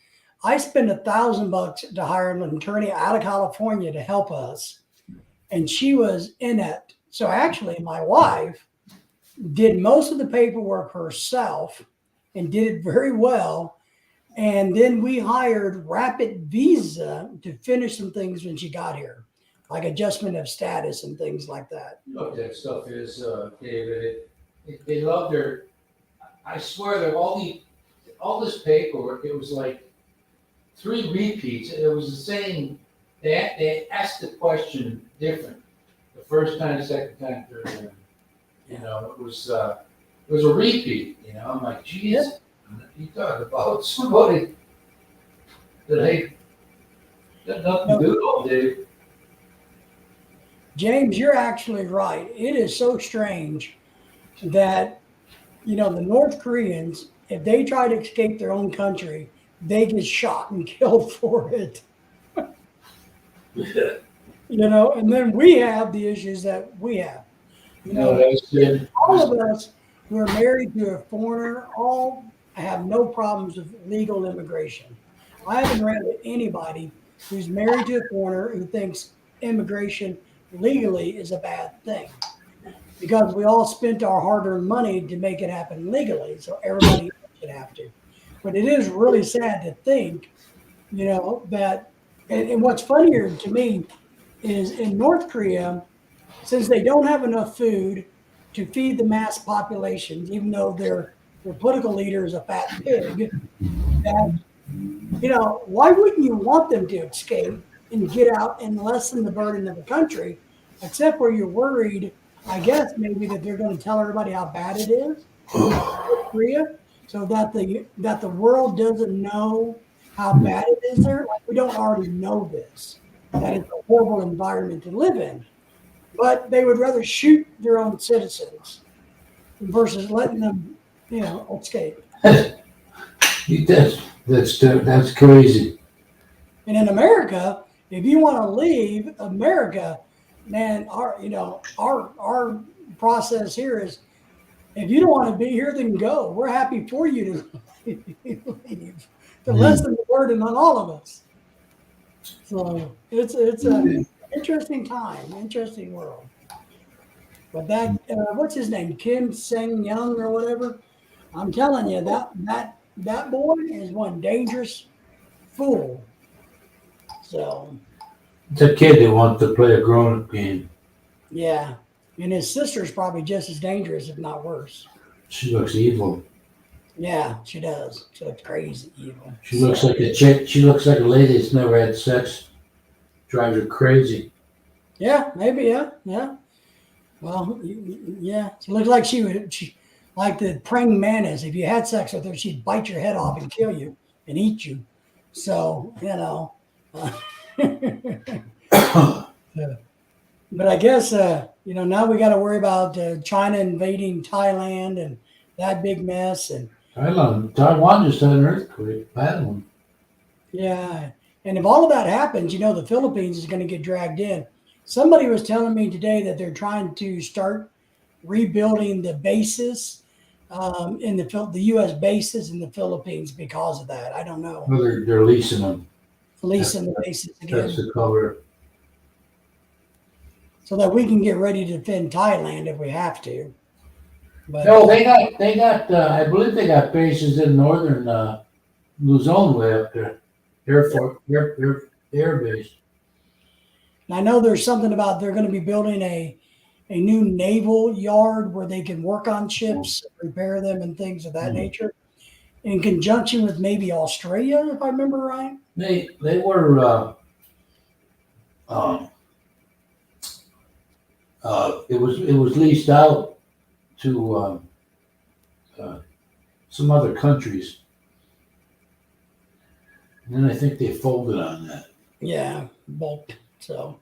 I spent $1,000 to hire an attorney out of California to help us. And she was inept. So actually my wife did most of the paperwork herself and did it very well. And then we hired Rapid Visa to finish some things when she got here, like adjustment of status and things like that. you know what that stuff is, David. They love their. I swear that all this paperwork. It was like 3 repeats. It was the same. They asked the question different the first time, second time, third time. It was a repeat. I'm like, geez, you talk about somebody that ain't got nothing to do all day. James, you're actually right. It is so strange that, the North Koreans, if they try to escape their own country, they get shot and killed for it. And then we have the issues that we have. That's good. All of us who are married to a foreigner all have no problems with legal immigration. I haven't ran into anybody who's married to a foreigner who thinks immigration legally is a bad thing, because we all spent our hard-earned money to make it happen legally, so everybody should have to. But it is really sad to think, that, and what's funnier to me is in North Korea, since they don't have enough food to feed the mass population, even though their political leader is a fat pig, that, why wouldn't you want them to escape and get out and lessen the burden of the country, except where you're worried, I guess, maybe that they're going to tell everybody how bad it is in North Korea, so that the world doesn't know how bad it is there. Like, we don't already know this. that it's a horrible environment to live in. But they would rather shoot their own citizens versus letting them, escape. That's crazy. And in America, if you want to leave America, man, our process here is, if you don't want to be here, then go. We're happy for you to leave. To lessen the burden on all of us. So it's a interesting time, interesting world. But that what's his name, Kim Seng Young or whatever? I'm telling you, that boy is one dangerous fool. So It's a kid that wants to play a grown-up game. yeah, and his sister's probably just as dangerous, if not worse. She looks evil. Yeah, she does. She looks crazy evil. She looks like a chick. She looks like a lady that's never had sex. Drives her crazy. Yeah, maybe. Yeah. Well, yeah. She looks like she like the praying mantis. If you had sex with her, she'd bite your head off and kill you and eat you. So But I guess now we got to worry about China invading Thailand and that big mess. And Taiwan just had an earthquake, bad one. yeah, and if all of that happens, the Philippines is going to get dragged in. Somebody was telling me today that they're trying to start rebuilding the bases in the U.S. bases in the Philippines because of that. I don't know. Well, they're leasing them. Leasing the bases again, That's the cover. so that we can get ready to defend Thailand if we have to. But No, they got. I believe they got bases in northern Luzon way up there. Air base. I know there's something about they're going to be building a new naval yard where they can work on ships, repair them, and things of that nature, in conjunction with maybe Australia, if I remember right. They were. It was leased out to some other countries, and then I think they folded on that. Yeah, bulked. So,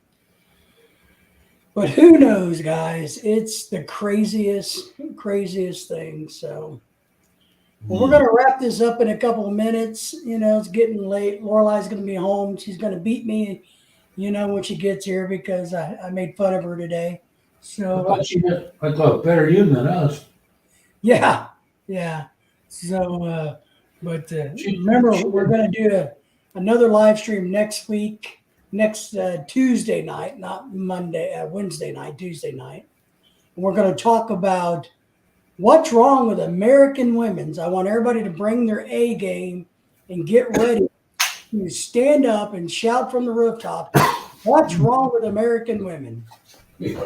but who knows, guys? It's the craziest thing. So, well, we're going to wrap this up in a couple of minutes. It's getting late. Lorelai's going to be home. She's going to beat me, when she gets here because I made fun of her today. So I thought better you than us. yeah. So, but remember, we're going to do another live stream next week, next Tuesday night, not Wednesday night, Tuesday night. And we're going to talk about what's wrong with American women's. I want everybody to bring their A game and get ready to stand up and shout from the rooftop, what's wrong with American women? You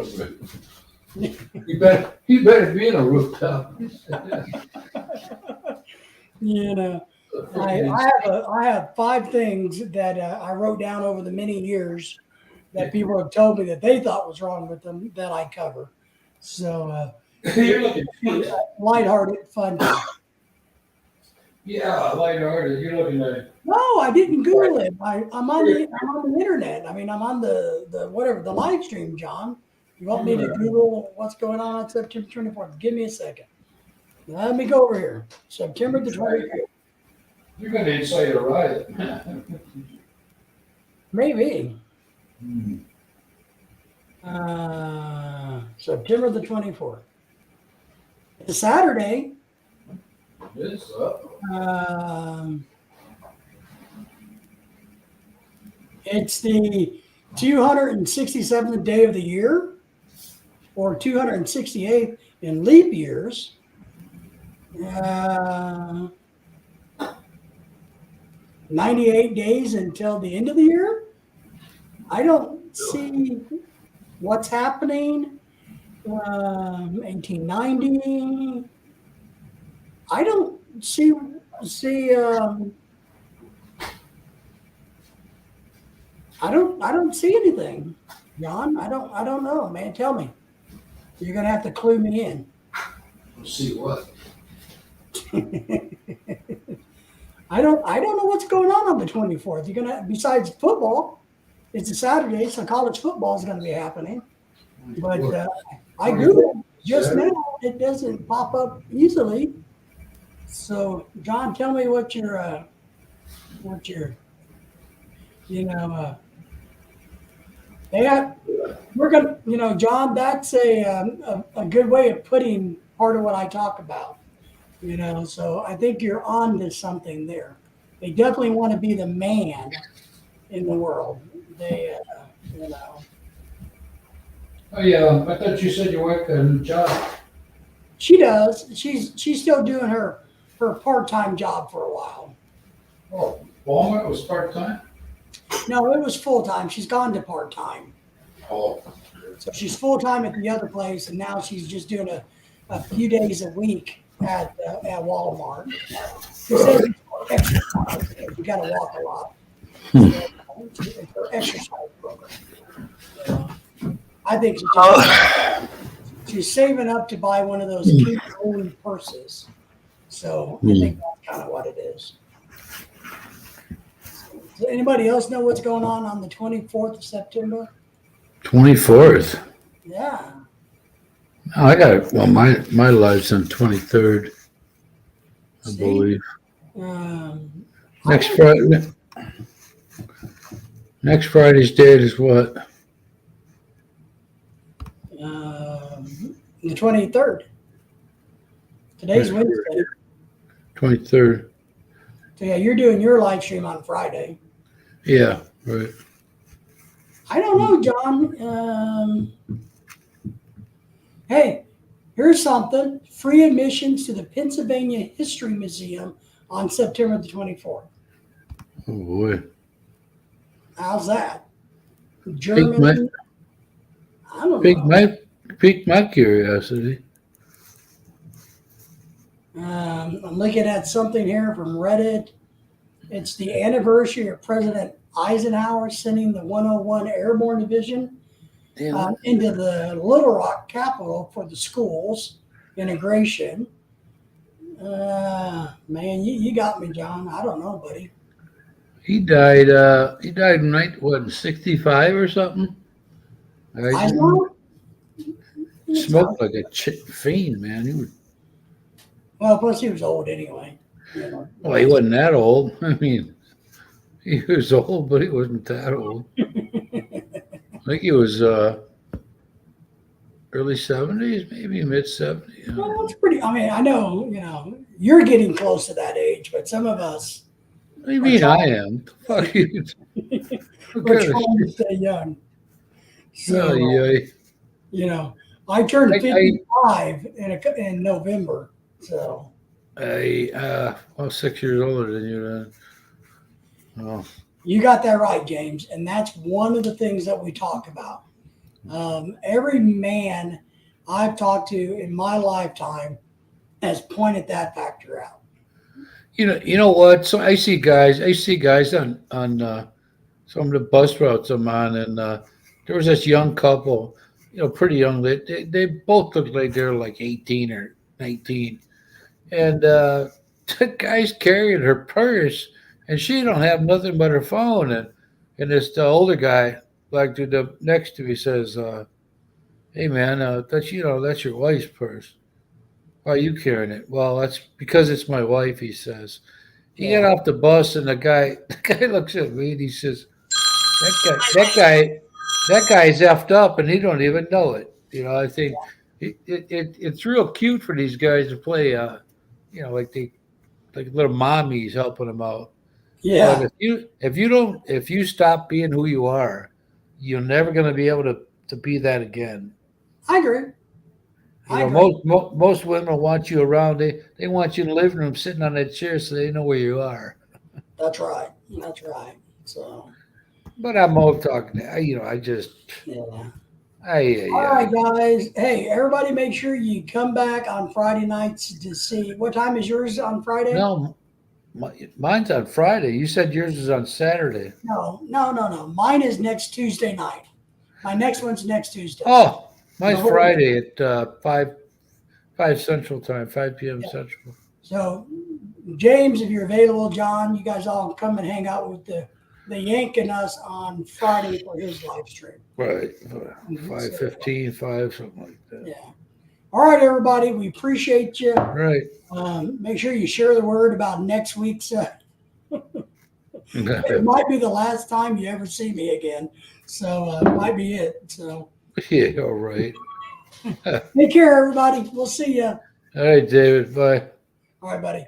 better be in a rooftop. I have 5 things that I wrote down over the many years that people have told me that they thought was wrong with them that I cover. So lighthearted, fun. Yeah, lighthearted. You're looking at. No, I didn't Google it. I'm on the internet. I mean, I'm on the live stream, John. You want me to Google what's going on September 24th? Give me a second. Let me go over here. September the 24th. You're going to incite a riot. Maybe. September the 24th. It's Saturday. It's It's the 267th day of the year, or 268th in leap years. 98 days until the end of the year. I don't see what's happening. 1890. I don't see. I don't see anything, John. I don't know, man. Tell me. You're gonna have to clue me in. See what? I don't know what's going on the 24th. You're gonna, besides football. It's a Saturday, so college football is going to be happening. But I Googled just now. It doesn't pop up easily. So, John, tell me what your, yeah, we're gonna, John. That's a good way of putting part of what I talk about. So I think you're on to something there. They definitely want to be the man in the world. They, Oh yeah, I thought you said you worked a new job. She does. She's still doing her part-time job for a while. Oh, Walmart was part-time? No, it was full-time. She's gone to part-time. Oh. So she's full-time at the other place, and now she's just doing a few days a week at Walmart. She says it's for exercise. You got to walk a lot. It's her exercise program. So, I think she's saving up to buy one of those cute old purses. So I think that's kind of what it is. Does anybody else know what's going on the 24th of September? 24th. Yeah. Oh, I got it. Well, my live's on 23rd, I See? believe. Next Friday. Next Friday's date is what? The 23rd. Today's Wednesday. 23rd. So yeah, you're doing your live stream on Friday. Yeah, right. I don't know, John. Hey, here's something. Free admissions to the Pennsylvania History Museum on September the 24th. Oh boy. How's that? Germany. I don't know. Piqued my curiosity. I'm looking at something here from Reddit. It's the anniversary of President Eisenhower sending the 101 Airborne Division into the Little Rock Capitol for the schools integration. Man, you got me, John. I don't know, buddy. He died. He died in 65 or something. Eisenhower? Smoked like a fiend, man. He was. Well, plus he was old anyway. Well, he wasn't that old. I mean, he was old, but he wasn't that old. I think he was early 70s, maybe mid 70s. Well, that's pretty. I mean, I know, you're getting close to that age, but some of us. What do you mean I am? Fuck you. We're trying to stay young. So, I turned 55 in November. So. Well, 6 years older than you then. Oh. You got that right, James. And that's one of the things that we talk about. Every man I've talked to in my lifetime has pointed that factor out. You know what? So I see guys on some of the bus routes I'm on, and there was this young couple, pretty young. They both looked like they were like 18 or 19, and the guy's carrying her purse, and she don't have nothing but her phone, and the older guy, like the next to me, says, "Hey man, that's your wife's purse. Why are you carrying it?" "Well, that's because it's my wife," he says. He got off the bus, and the guy looks at me and he says, that guy's effed up, and he don't even know it. I think it's real cute for these guys to play, like little mommies helping them out. Yeah. But if you stop being who you are, you're never going to be able to be that again. I agree. Most women want you around. They want you in the living room sitting on that chair so they know where you are. That's right. So. But I'm all talking. I just. Yeah. All right, guys. Hey, everybody, make sure you come back on Friday nights to see. What time is yours on Friday? No, mine's on Friday. You said yours is on Saturday. No. Mine is next Tuesday night. My next one's next Tuesday. Oh. Mine's Friday at 5 Central Time, 5 p.m. Central. So, James, if you're available, John, you guys all come and hang out with the yanking us on Friday for his live stream. Right. 5:15, 5, something like that. Yeah. All right, everybody. We appreciate you. Right. Make sure you share the word about next week's. It might be the last time you ever see me again. So it might be it. So Yeah, all right. take care, everybody. We'll see you. All right, David. Bye. All right, buddy.